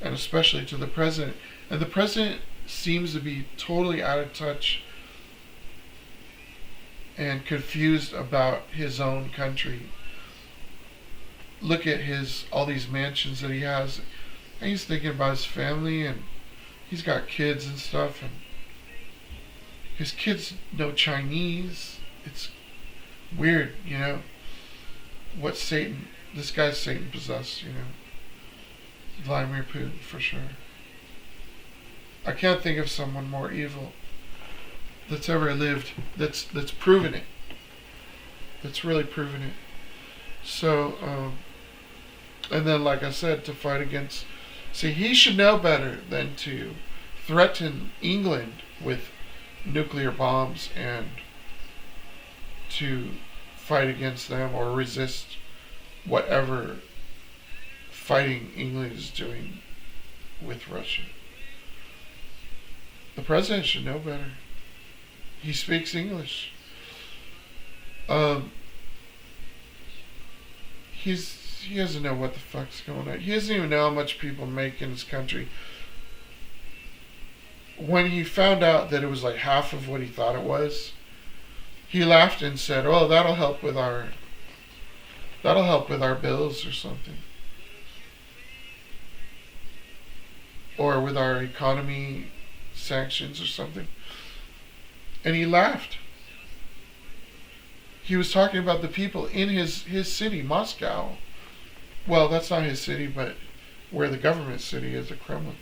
and especially to the president. And the president seems to be totally out of touch and confused about his own country. Look at all these mansions that he has, and he's thinking about his family, and he's got kids and stuff, and his kids know Chinese. It's weird, what this guy's Satan possessed, Vladimir Putin, for sure. I can't think of someone more evil that's ever lived, that's proven it. That's really proven it. So, and then, like I said, to fight against... See, he should know better than to threaten England with nuclear bombs and to fight against them or resist whatever fighting England is doing with Russia. The president should know better. He speaks English. He doesn't know what the fuck's going on. He doesn't even know how much people make in his country. When he found out that it was like half of what he thought it was, he laughed and said, "Oh, that'll help with our bills or something, or with our economy sanctions or something." And he laughed. He was talking about the people in his city, Moscow. Well, that's not his city, but where the government city is, the Kremlin.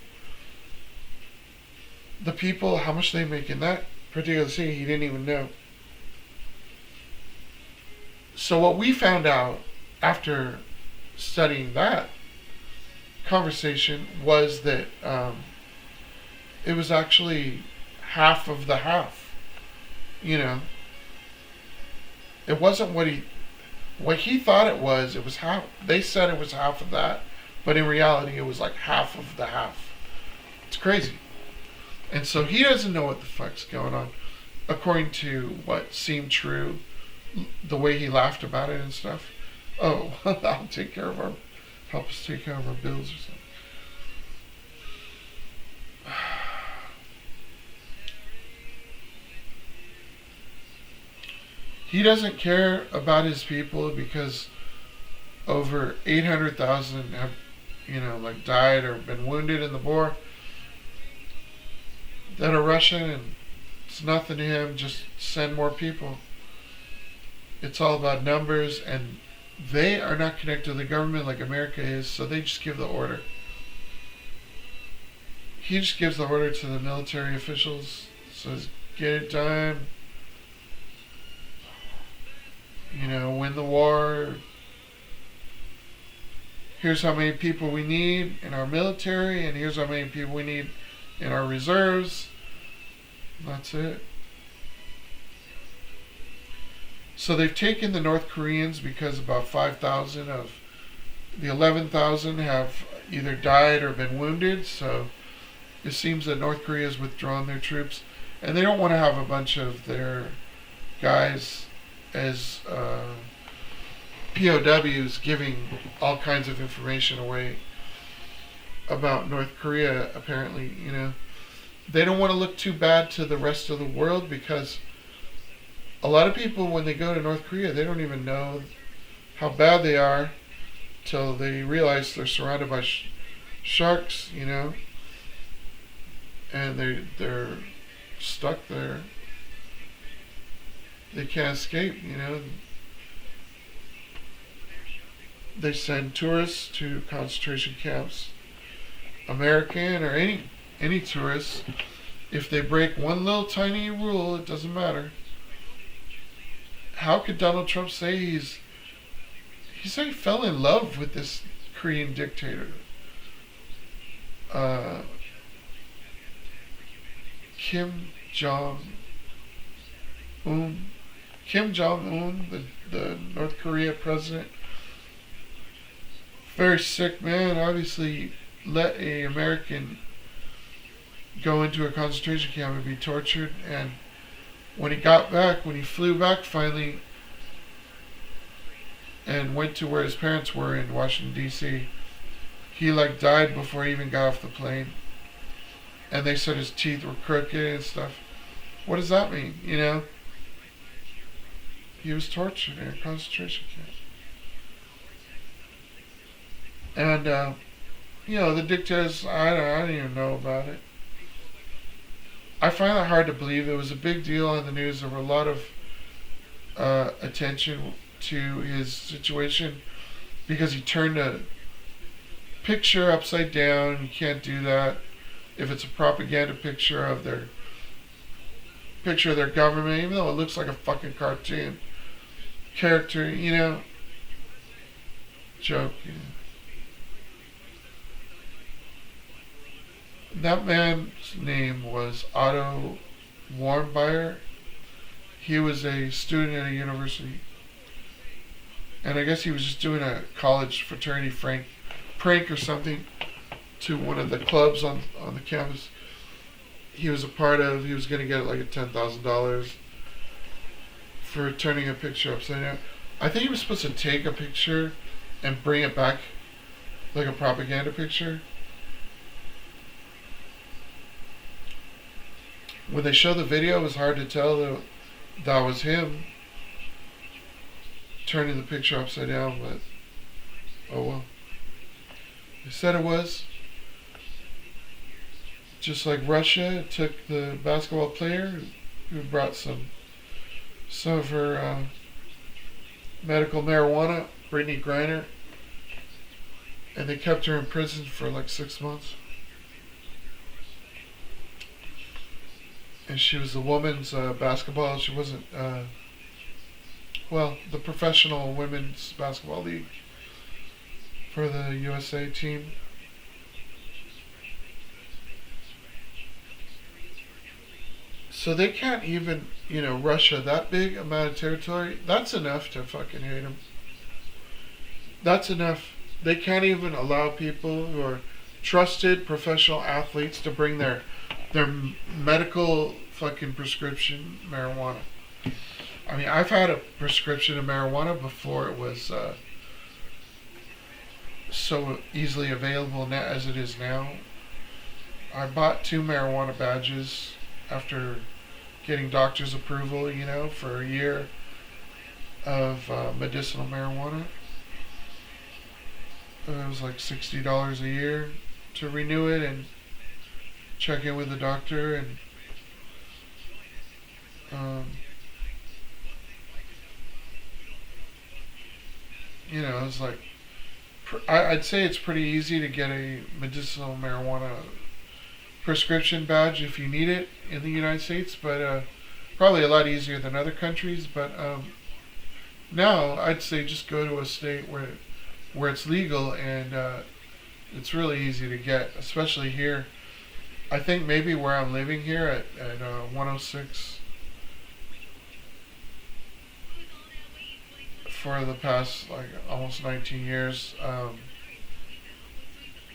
The people, how much they make in that particular city, he didn't even know. So what we found out after studying that conversation was that it was actually half of the half. It wasn't what he thought it was. It was half. They said it was half of that, but in reality, it was like half of the half. It's crazy. And so he doesn't know what the fuck's going on, according to what seemed true, the way he laughed about it and stuff. Oh, I'll help us take care of our bills or something. He doesn't care about his people because over 800,000 have, died or been wounded in the war that are Russian, and it's nothing to him. Just send more people. It's all about numbers, and they are not connected to the government like America is, so they just give the order. He just gives the order to the military officials, says, get it done. Win the war. Here's how many people we need in our military, and here's how many people we need in our reserves. That's it. So they've taken the North Koreans because about 5,000 of the 11,000 have either died or been wounded. So it seems that North Korea has withdrawn their troops, and they don't want to have a bunch of their guys as POWs giving all kinds of information away about North Korea, apparently. They don't want to look too bad to the rest of the world, because a lot of people, when they go to North Korea, they don't even know how bad they are till they realize they're surrounded by sharks, and they're stuck there. They can't escape, They send tourists to concentration camps, American or any tourists. If they break one little tiny rule, it doesn't matter. How could Donald Trump say he said he fell in love with this Korean dictator? Kim Jong Un. Kim Jong Un, the North Korea president, very sick man. Obviously, let a American go into a concentration camp and be tortured. And when he flew back finally, and went to where his parents were in Washington D.C., he like died before he even got off the plane. And they said his teeth were crooked and stuff. What does that mean? You know, he was tortured in a concentration camp. And you know, the dictators, I don't even know about it. I find it hard to believe. It was a big deal on the news. There were a lot of attention to his situation because he turned a picture upside down. You can't do that if it's a propaganda picture of their government, even though it looks like a fucking cartoon character, you know, joke, you know. That man's name was Otto Warmbier. He was a student at a university. And I guess he was just doing a college fraternity prank or something to one of the clubs on the campus he was a part of. He was going to get like a $10,000 for turning a picture upside down. I think he was supposed to take a picture and bring it back like a propaganda picture. When they showed the video, it was hard to tell that that was him turning the picture upside down, but oh well. They said it was. Just like Russia took the basketball player who brought some of her medical marijuana, Brittany Griner, and they kept her in prison for like 6 months. And she was the women's basketball. She wasn't, the professional women's basketball league for the USA team. So they can't even, Russia, that big amount of territory, that's enough to fucking hate them. That's enough. They can't even allow people who are trusted professional athletes to bring their medical fucking prescription marijuana. I mean, I've had a prescription of marijuana before it was so easily available now as it is now. I bought 2 marijuana badges after getting doctor's approval, for a year of medicinal marijuana. It was like $60 a year to renew it and check in with the doctor, and it's like I'd say it's pretty easy to get a medicinal marijuana prescription badge if you need it in the United States, but probably a lot easier than other countries. But now I'd say just go to a state where it's legal, and it's really easy to get, especially here. I think maybe where I'm living here at 106 for the past like almost 19 years,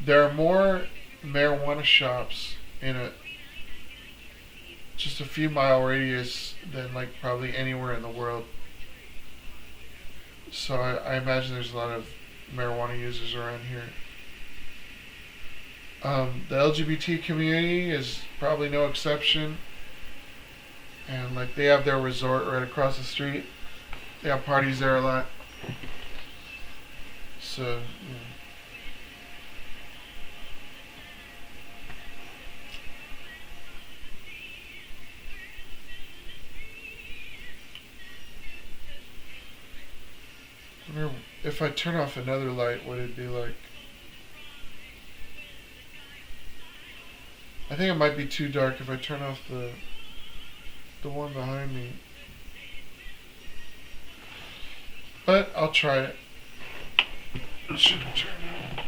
there are more marijuana shops in just a few mile radius than like probably anywhere in the world. So I imagine there's a lot of marijuana users around here. The LGBT community is probably no exception, and like they have their resort right across the street. They have parties there a lot. So, I wonder if I turn off another light, what it'd be like. I think it might be too dark if I turn off the one behind me. But I'll try it. Shouldn't turn it.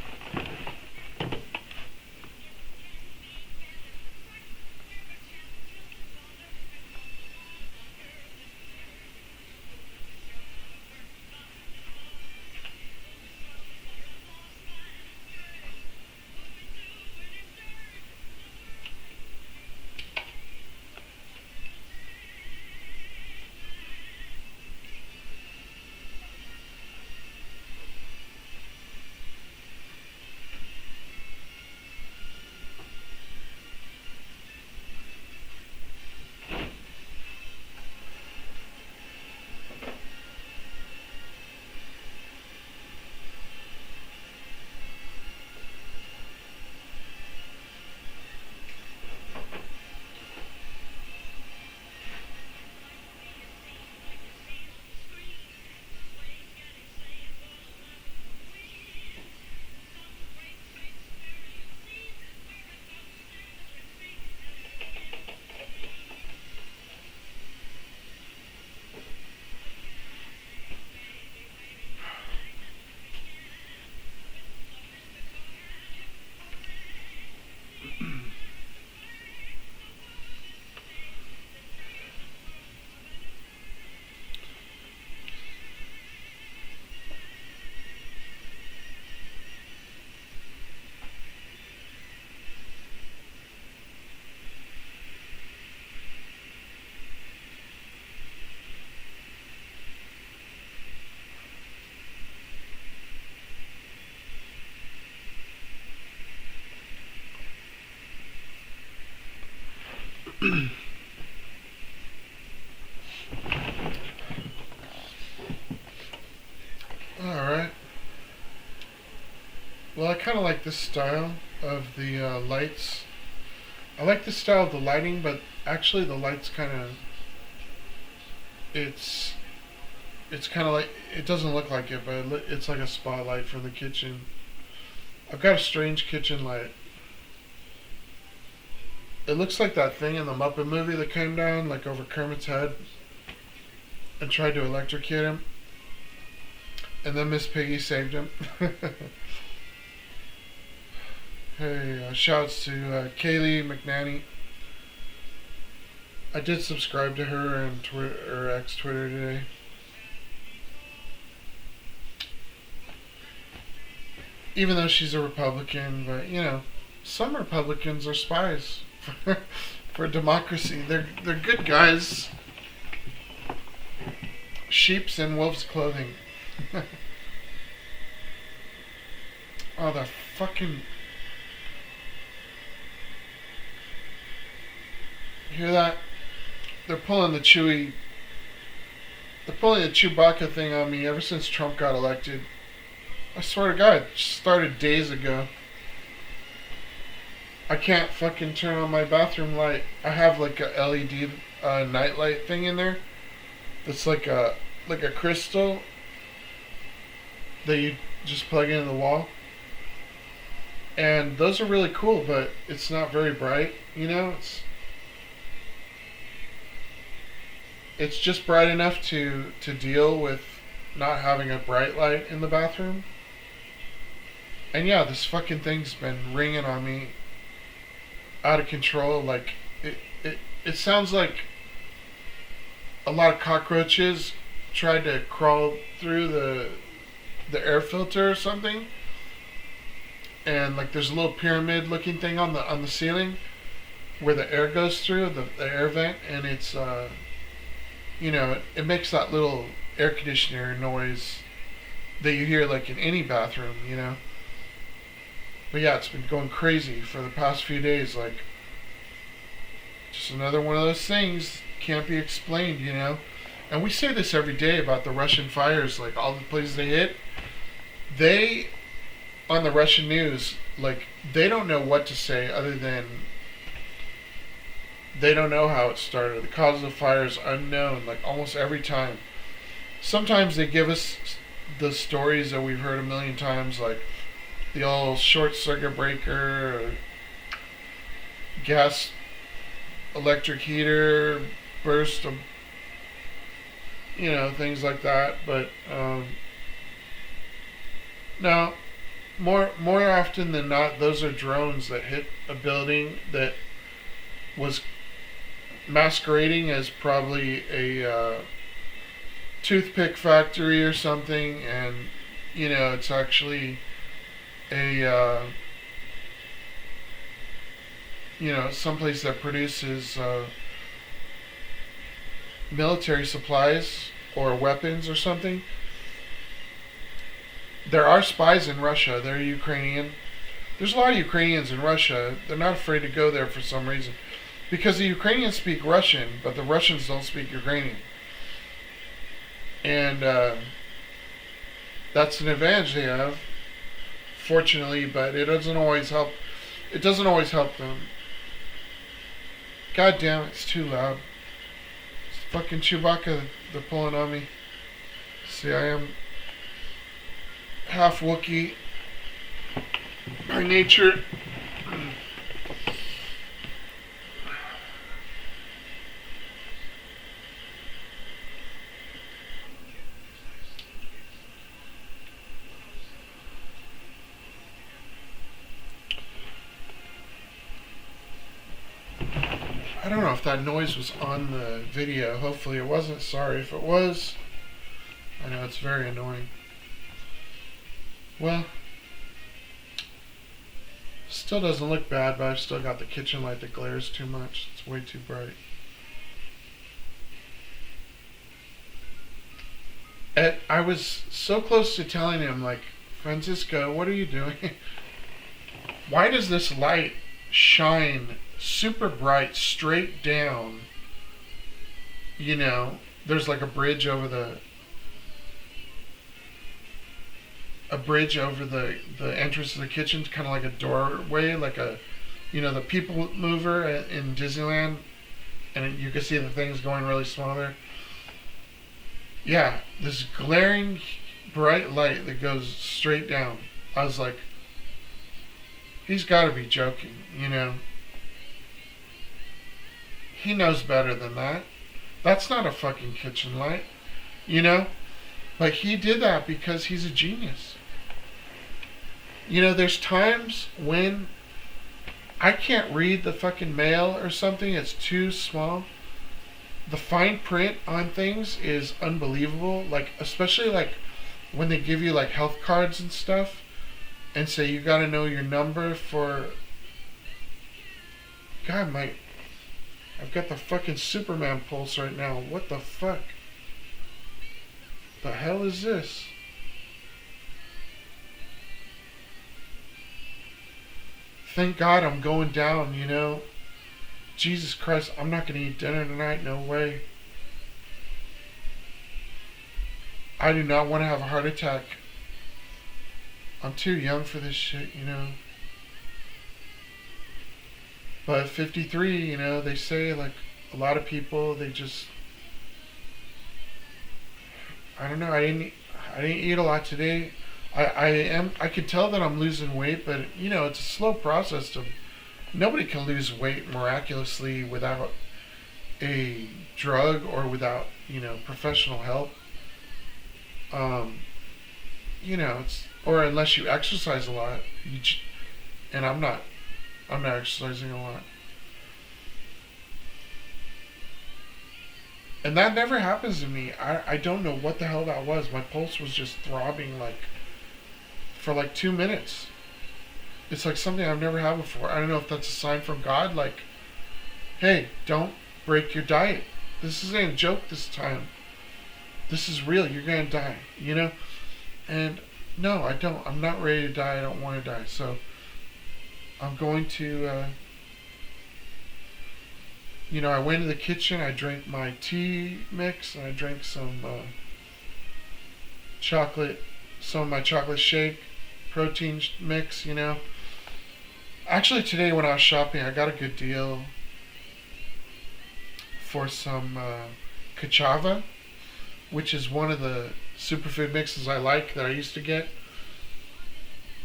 Alright. Well, I kind of like this style of the lights. I like the style of the lighting, but actually the lights kind of... It's kind of like... It doesn't look like it, but it's like a spotlight for the kitchen. I've got a strange kitchen light. It looks like that thing in the Muppet movie that came down, like over Kermit's head, and tried to electrocute him. And then Miss Piggy saved him. Hey, shouts to Kaylee McNanny. I did subscribe to her on Twitter or X Twitter today. Even though she's a Republican, but you know, some Republicans are spies for democracy. They're good guys. Sheep's in wolf's clothing. Oh, the fucking... Hear that? They're pulling the Chewbacca thing on me ever since Trump got elected. I swear to God, it started days ago. I can't fucking turn on my bathroom light. I have like a LED night light thing in there. That's like a crystal that you just plug into the wall. And those are really cool, but it's not very bright, you know? It's just bright enough to deal with not having a bright light in the bathroom. And yeah, this fucking thing's been ringing on me out of control. Like, it sounds like a lot of cockroaches tried to crawl through the air filter or something. And like there's a little pyramid looking thing on the ceiling where the air goes through, the air vent, and it's you know, it makes that little air conditioner noise that you hear like in any bathroom, you know. But yeah, it's been going crazy for the past few days. Like, just another one of those things can't be explained, you know. And we say this every day about the Russian fires, like all the places they hit. They, on the Russian news, like, they don't know what to say other than they don't know how it started. The cause of the fire is unknown, like almost every time. Sometimes they give us the stories that we've heard a million times, like the old short circuit breaker, or gas electric heater burst, of, you know, things like that. But no, more often than not, those are drones that hit a building that was masquerading as probably a toothpick factory or something, and you know, it's actually a you know, someplace that produces military supplies or weapons or something. There are spies in Russia. They're Ukrainian. There's a lot of Ukrainians in Russia. They're not afraid to go there for some reason. Because the Ukrainians speak Russian, but the Russians don't speak Ukrainian. And that's an advantage they have, fortunately, but it doesn't always help. It doesn't always help them. God damn it, it's too loud. It's fucking Chewbacca they're pulling on me. See, I am half Wookiee by nature. I don't know if that noise was on the video. Hopefully it wasn't. Sorry if it was. I know it's very annoying. Well, still doesn't look bad, but I've still got the kitchen light that glares too much. It's way too bright. And I was so close to telling him, like, Francisco, what are you doing? Why does this light shine super bright, straight down. You know, there's like a bridge over the entrance of the kitchen, kind of like a doorway, like a, you know, the people mover in Disneyland, and you can see the things going really small there. Yeah, this glaring bright light that goes straight down. I was like, he's got to be joking, you know. He knows better than that. That's not a fucking kitchen light, you know. But he did that because he's a genius. You know, there's times when I can't read the fucking mail or something, it's too small. The fine print on things is unbelievable. Like, especially like when they give you like health cards and stuff and say you gotta know your number for. God, I've got the fucking Superman pulse right now. What the fuck? The hell is this? Thank God I'm going down, you know. Jesus Christ, I'm not going to eat dinner tonight. No way. I do not want to have a heart attack. I'm too young for this shit, you know. But 53, you know, they say like a lot of people, they just, I don't know. I didn't eat a lot today. I could tell that I'm losing weight, but you know, it's a slow process. Nobody can lose weight miraculously without a drug or without, you know, professional help. You know, or unless you exercise a lot. And I'm not exercising a lot. And that never happens to me. I don't know what the hell that was. My pulse was just throbbing like for like 2 minutes. It's like something I've never had before. I don't know if that's a sign from God, like, hey, don't break your diet. This isn't a joke this time. This is real. You're going to die, you know? And no, I don't. I'm not ready to die. I don't want to die. So I'm going to, you know, I went to the kitchen. I drank my tea mix. And I drank some some of my chocolate shake protein mix, you know. Actually, today when I was shopping, I got a good deal for some cachava, which is one of the superfood mixes I like that I used to get.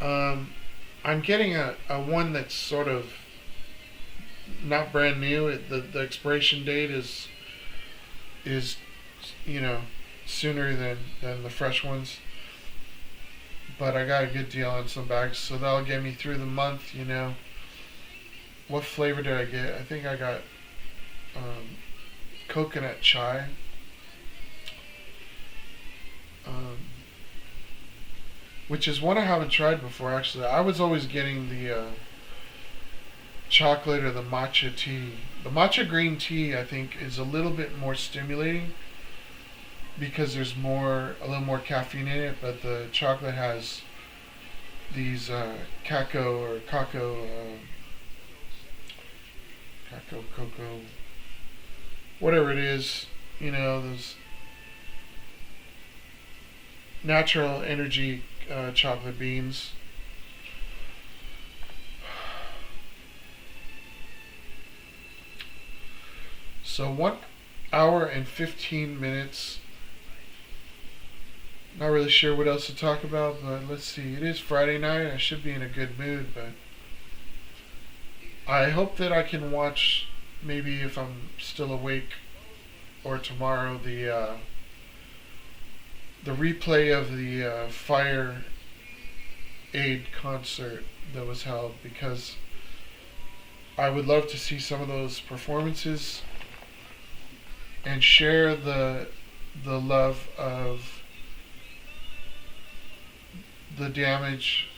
I'm getting a one that's sort of not brand new. The expiration date is you know, sooner than the fresh ones. But I got a good deal on some bags, so that'll get me through the month, you know. What flavor did I get? I think I got coconut chai. Which is one I haven't tried before, actually. I was always getting the chocolate or the matcha tea. The matcha green tea, I think, is a little bit more stimulating because there's a little more caffeine in it, but the chocolate has these cocoa, whatever it is, you know, those natural energy chocolate beans. So 1 hour and 15 minutes. Not really sure what else to talk about, but let's see. It is Friday night. I should be in a good mood, but I hope that I can watch, maybe if I'm still awake, or tomorrow, the replay of the Fire Aid concert that was held, because I would love to see some of those performances and share the love of the damage,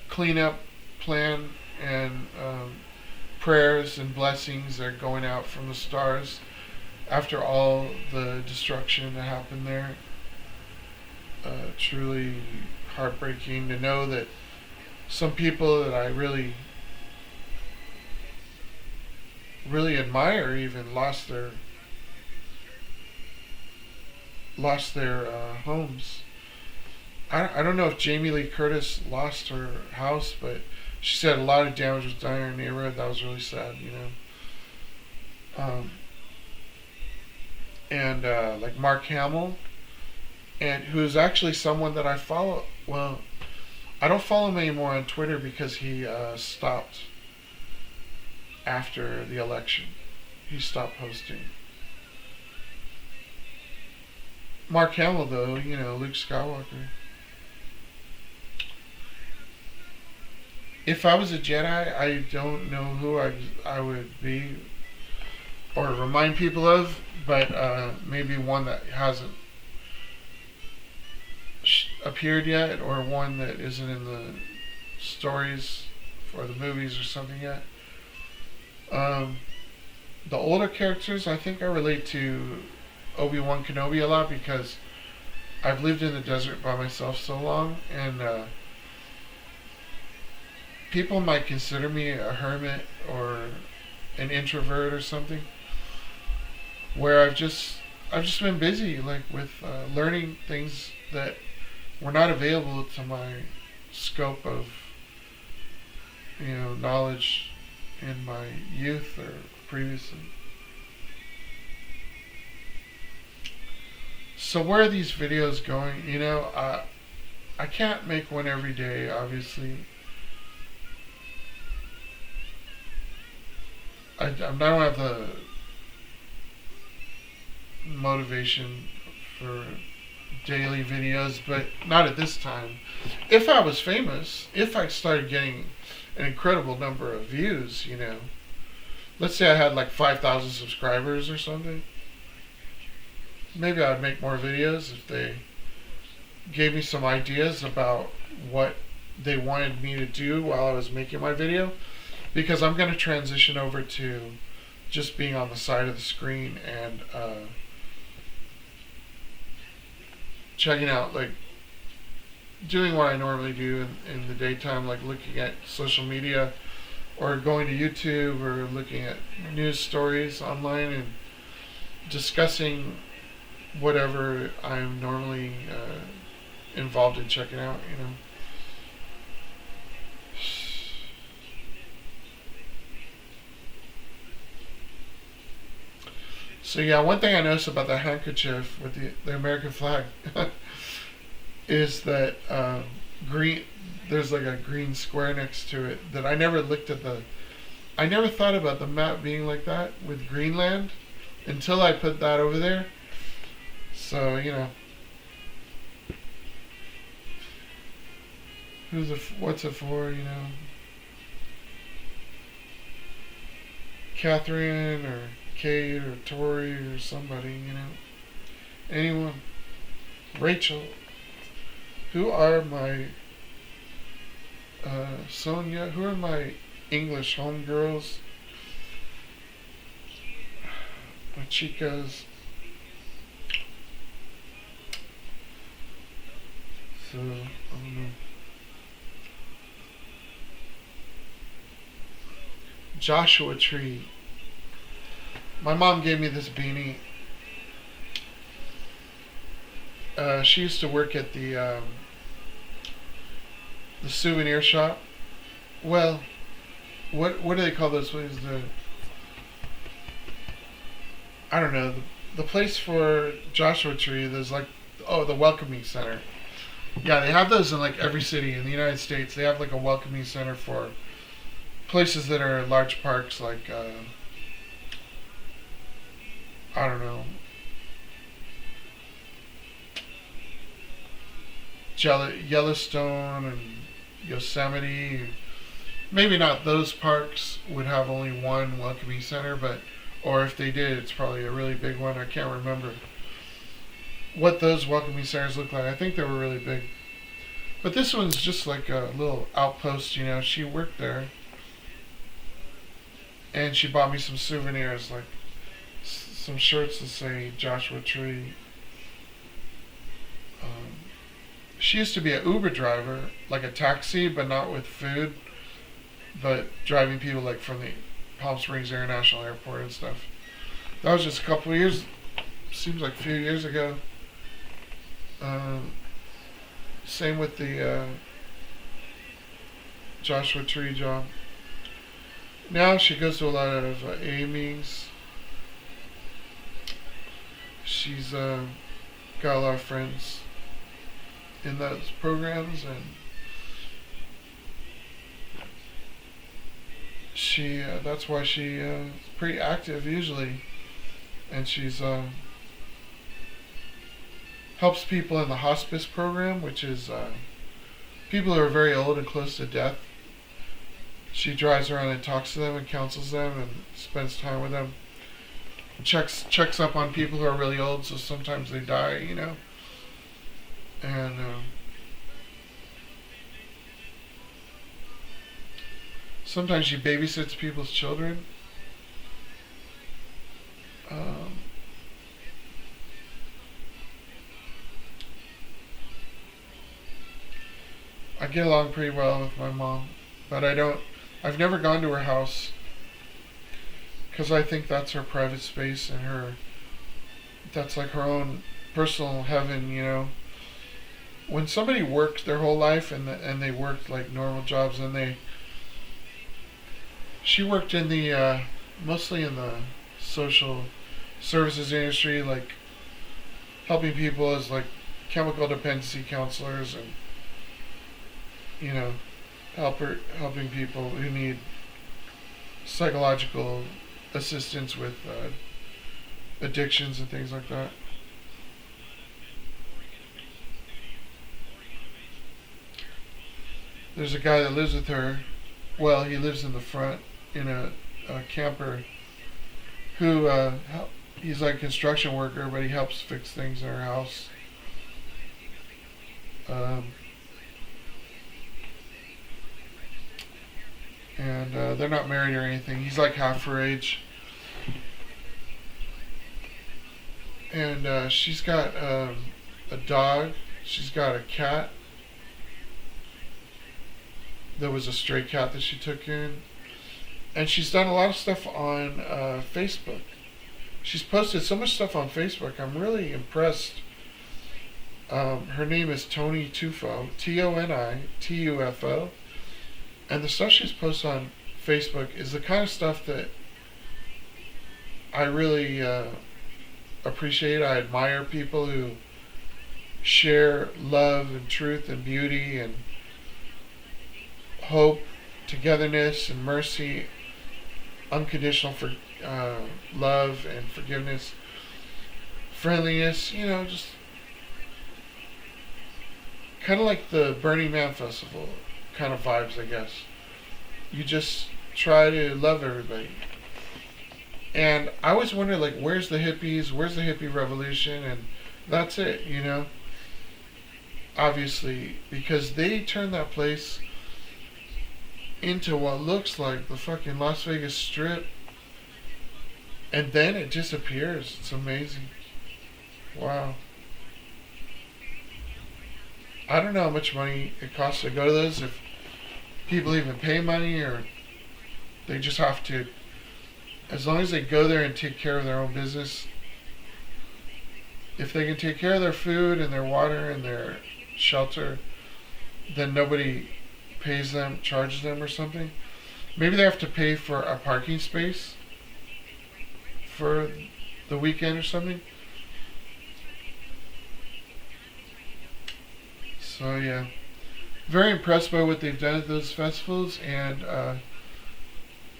cleanup plan, and prayers and blessings that are going out from the stars after all the destruction that happened there. Truly heartbreaking to know that some people that I really admire even lost their homes. I don't know if Jamie Lee Curtis lost her house, but she said a lot of damage was done in her neighborhood. That was really sad, you know. And like Mark Hamill, and who's actually someone that I follow. Well, I don't follow him anymore on Twitter because he stopped after the election. He stopped posting. Mark Hamill, though, you know, Luke Skywalker. If I was a Jedi, I don't know who I would be or remind people of, but maybe one that hasn't appeared yet, or one that isn't in the stories or the movies or something yet. The older characters, I think I relate to Obi-Wan Kenobi a lot because I've lived in the desert by myself so long, and people might consider me a hermit or an introvert or something, where I've just been busy like with learning things that were not available to my scope of knowledge in my youth or previously. So where are these videos going? I can't make one every day, obviously. I don't have the motivation for daily videos, but not at this time. If I was famous, if I started getting an incredible number of views, let's say I had like 5,000 subscribers or something, maybe I'd make more videos if they gave me some ideas about what they wanted me to do while I was making my video, because I'm going to transition over to just being on the side of the screen and checking out, like doing what I normally do in the daytime, like looking at social media or going to YouTube or looking at news stories online and discussing whatever I'm normally involved in checking out, So yeah, one thing I noticed about the handkerchief with the American flag is that green. There's like a green square next to it that I never looked at I never thought about the map being like that with Greenland until I put that over there. So what's it for? Catherine or Kate or Tori or somebody, anyone. Rachel. Who are my Sonia? Who are my English homegirls? My chicas. So, I don't know. Joshua Tree. My mom gave me this beanie. She used to work at the souvenir shop. Well, what do they call those places? I don't know. The place for Joshua Tree. There's like the Welcoming Center. Yeah, they have those in like every city in the United States. They have like a welcoming center for places that are large parks, like I don't know, Yellowstone and Yosemite. Maybe not those parks would have only one welcoming center, or if they did, it's probably a really big one. I can't remember what those welcoming centers look like. I think they were really big. But this one's just like a little outpost, She worked there. And she bought me some souvenirs, like some shirts that say Joshua Tree. she used to be an Uber driver, like a taxi, but not with food, but driving people like from the Palm Springs International Airport and stuff. That was just a couple of years, seems like a few years ago. Same with the Joshua Tree job. Now she goes to a lot of AA meetings. She's got a lot of friends in those programs, and she that's why she is pretty active usually, and she's helps people in the hospice program, which is people who are very old and close to death. She drives around and talks to them and counsels them and spends time with them. Checks up on people who are really old, so sometimes they die, you know. And sometimes she babysits people's children. I get along pretty well with my mom, but I've never gone to her house because I think that's her private space and that's like her own personal heaven, you know. When somebody worked their whole life and they worked like normal jobs, and she worked in the mostly in the social services industry, like helping people as like chemical dependency counselors, and you know, helping people who need psychological assistance with addictions and things like that. There's a guy that lives with her. Well, he lives in the front in a camper. Who he's like a construction worker, but he helps fix things in her house. And they're not married or anything. He's like half her age. And she's got a dog. She's got a cat. There was a stray cat that she took in. And she's done a lot of stuff on Facebook. She's posted so much stuff on Facebook. I'm really impressed. Her name is Toni Tufo, ToniTufo. And the stuff she's posted on Facebook is the kind of stuff that I really appreciate. I admire people who share love and truth and beauty and hope, togetherness and mercy, unconditional love and forgiveness, friendliness, you know, just kind of like the Burning Man Festival kind of vibes, I guess. You just try to love everybody. And I always wonder, like, where's the hippies? Where's the hippie revolution? And that's it, you know? Obviously, because they turned that place into what looks like the fucking Las Vegas Strip. And then it disappears. It's amazing. Wow. I don't know how much money it costs to go to those, if people even pay money, or they just have to, as long as they go there and take care of their own business. If they can take care of their food and their water and their shelter, then nobody pays them, charges them or something. Maybe they have to pay for a parking space for the weekend or something. So yeah, very impressed by what they've done at those festivals. And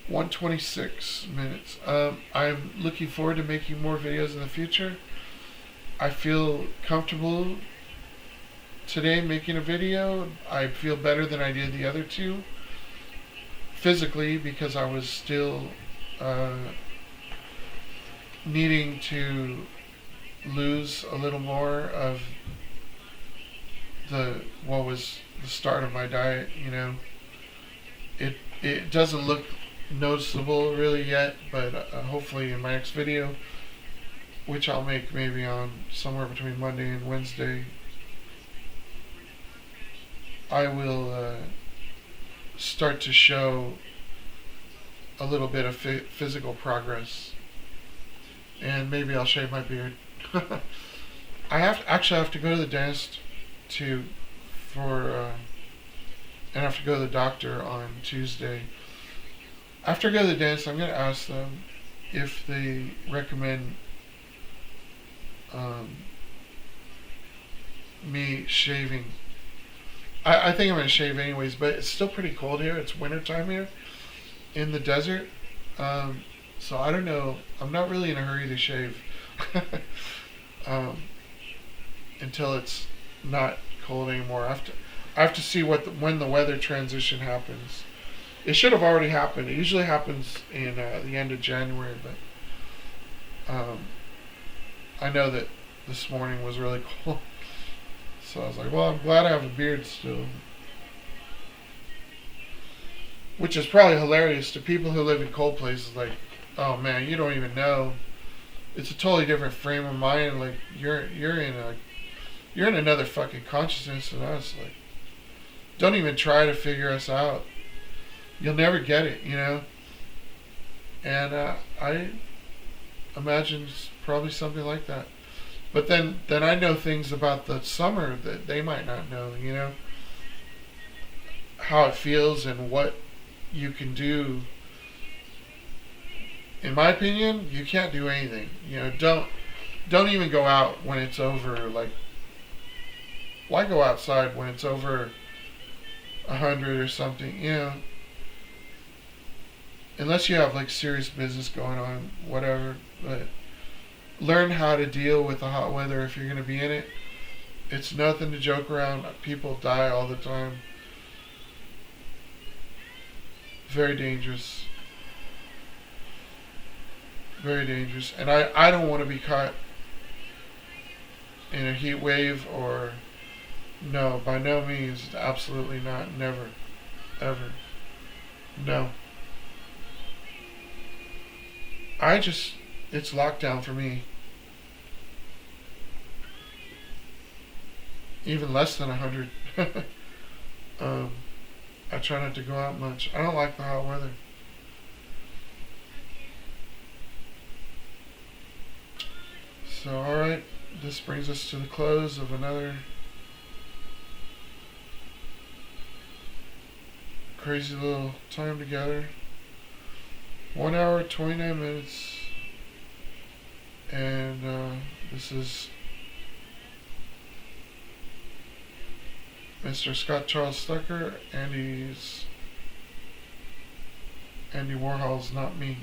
126 minutes. I'm looking forward to making more videos in the future. I feel comfortable today making a video. I feel better than I did the other two physically, because I was still needing to lose a little more of what was the start of my diet, you know. It doesn't look noticeable really yet, but hopefully in my next video, which I'll make maybe on somewhere between Monday and Wednesday, I will start to show a little bit of physical progress, and maybe I'll shave my beard. I have to go to the dentist to for and I have to go to the doctor on Tuesday. After I go to the dentist, I'm going to ask them if they recommend um, me shaving. I think I'm going to shave anyways, but it's still pretty cold here. It's wintertime here in the desert. So I don't know. I'm not really in a hurry to shave um, until it's not cold anymore. I have to see when the weather transition happens. It should have already happened. It usually happens in the end of January, but I know that this morning was really cold. So I was like, well, I'm glad I have a beard still. Which is probably hilarious to people who live in cold places. Like, oh man, you don't even know. It's a totally different frame of mind. Like you're in another fucking consciousness than us. Like, don't even try to figure us out. You'll never get it, you know. And I imagine it's probably something like that. But then I know things about the summer that they might not know, you know. How it feels and what you can do. In my opinion, you can't do anything. You know, don't even go out when it's over. Like, why go outside when it's over 100 or something? You know, unless you have like serious business going on, whatever. But learn how to deal with the hot weather if you're going to be in it. It's nothing to joke around. People die all the time. Very dangerous. Very dangerous. And I don't want to be caught in a heat wave or... No, by no means. Absolutely not. Never. Ever. No. It's lockdown for me. Even less than 100. I try not to go out much. I don't like the hot weather. So, alright. This brings us to the close of another crazy little time together. 1 hour, 29 minutes. And this is Mr. Scott Charles Stucker, Andy Warhol's Not Me.